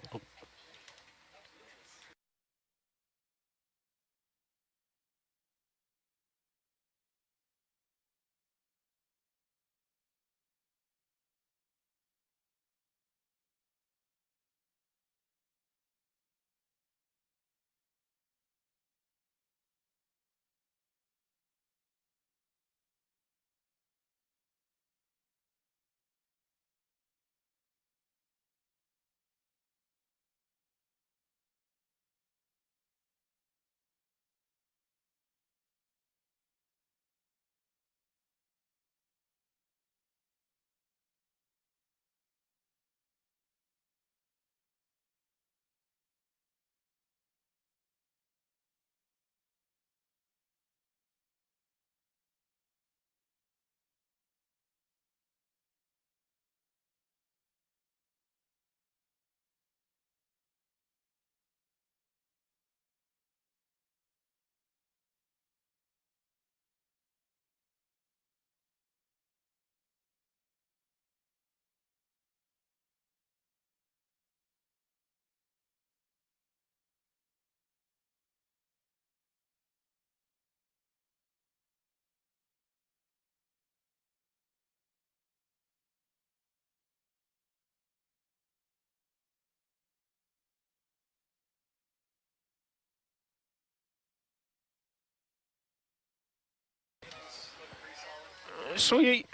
Sweet.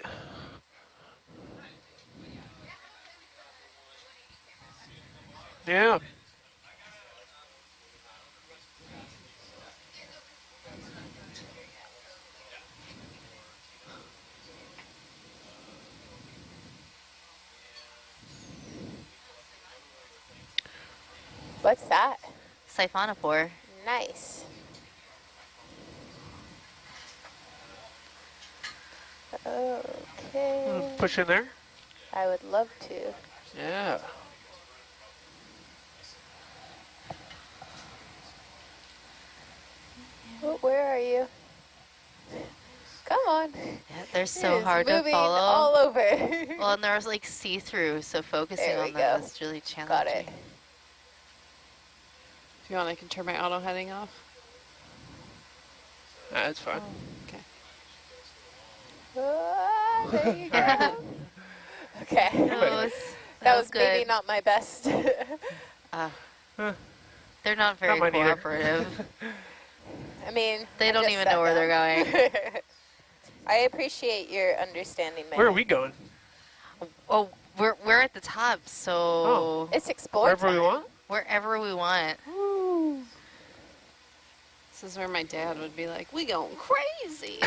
Yeah. What's that? Siphonophore. Nice. Okay. Push in there. I would love to. Yeah. Oh, where are you? Come on. Yeah, they're It so is hard to moving follow. all over. Well, and there's like see-through, so focusing There we on that go. is really challenging. Got it. If you want, I can turn my auto heading off. That's fine. Okay. There you go. Okay. That was maybe good. not my best. They're not very mine either. cooperative. I mean, They I don't just even sat know where they're down. going. I appreciate your understanding, man. Where are we going? Oh, we're at the top, so It's explore Wherever we time. want? wherever we want. This is where my dad would be like, we going crazy.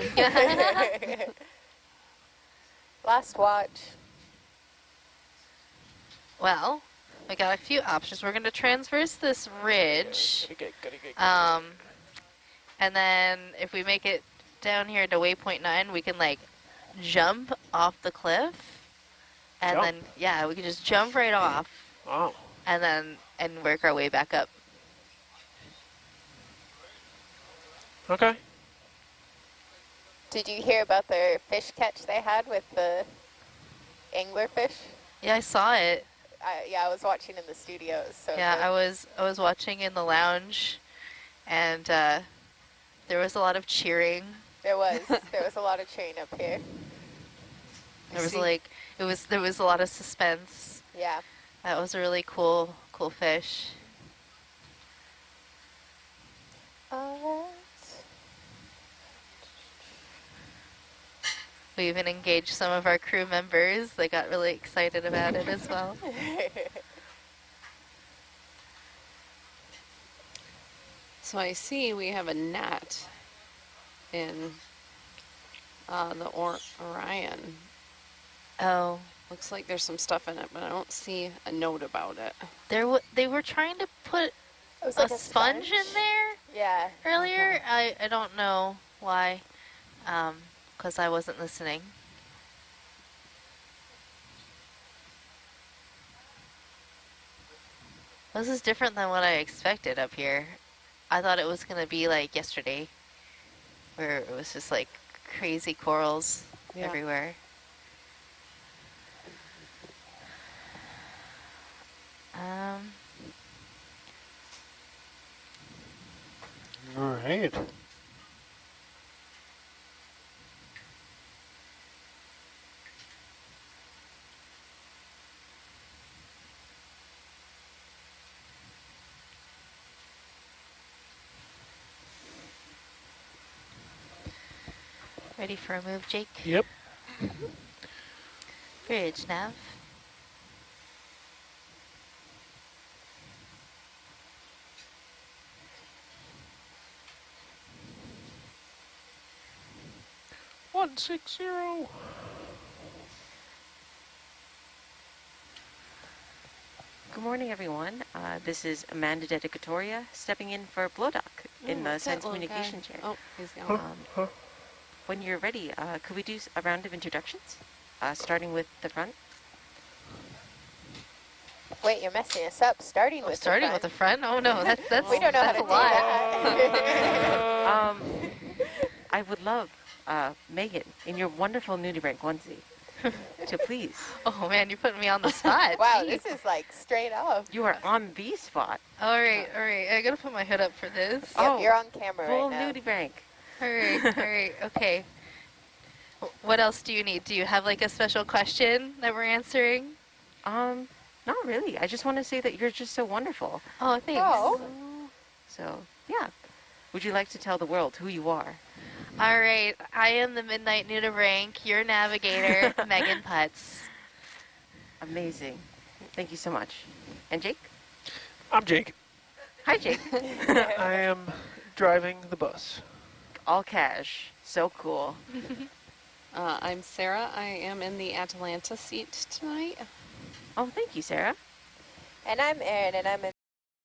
Last watch. Well, we got a few options. We're going to transverse this ridge. And then if we make it down here to waypoint 9, we can like jump off the cliff. And Jump? then, yeah, we can just jump right off. Wow. And then, and work our way back up. Okay. Did you hear about their fish catch they had with the anglerfish? Yeah, I saw it. Yeah, I was watching in the studio. It was so Yeah, good. I was watching in the lounge, and there was a lot of cheering. There was a lot of cheering up here. There was like, there was a lot of suspense. Yeah. That was a really cool fish. We even engaged some of our crew members. They got really excited about it as well. So I see we have a net in the Orion. Oh. Looks like there's some stuff in it, but I don't see a note about it. They were trying to put like a sponge in there Yeah. earlier. I don't know why, because I wasn't listening. This is different than what I expected up here. I thought it was going to be like yesterday, where it was just like crazy corals everywhere. All right. Ready for a move, Jake? Yep. Bridge, nav. $160. Good morning, everyone. This is Amanda Dedicatoria stepping in for Blowdock in the Science Communication Chair. Oh, he's gone. When you're ready, could we do a round of introductions, starting with the front? Wait, you're messing us up. Starting with the front? Oh no, that's we don't know how to a lot. I would love Megan in your wonderful nudie break onesie to please. Oh man, you're putting me on the spot. Wow, Jeez. this is like straight up. You are on the spot. All right. I gotta put my hood up for this. Yep, you're on camera Full right now. nudie break. All right, okay. What else do you need? Do you have like a special question that we're answering? Not really. I just want to say that you're just so wonderful. Oh, thanks. Oh. So, yeah. Would you like to tell the world who you are? All right, I am the Midnight Nudibranch, your navigator, Megan Putz. Amazing. Thank you so much. And Jake? I'm Jake. Hi, Jake. I am driving the bus. All cash. So cool. I'm Sarah. I am in the Atalanta seat tonight. Oh, thank you, Sarah. And I'm Erin, and I'm in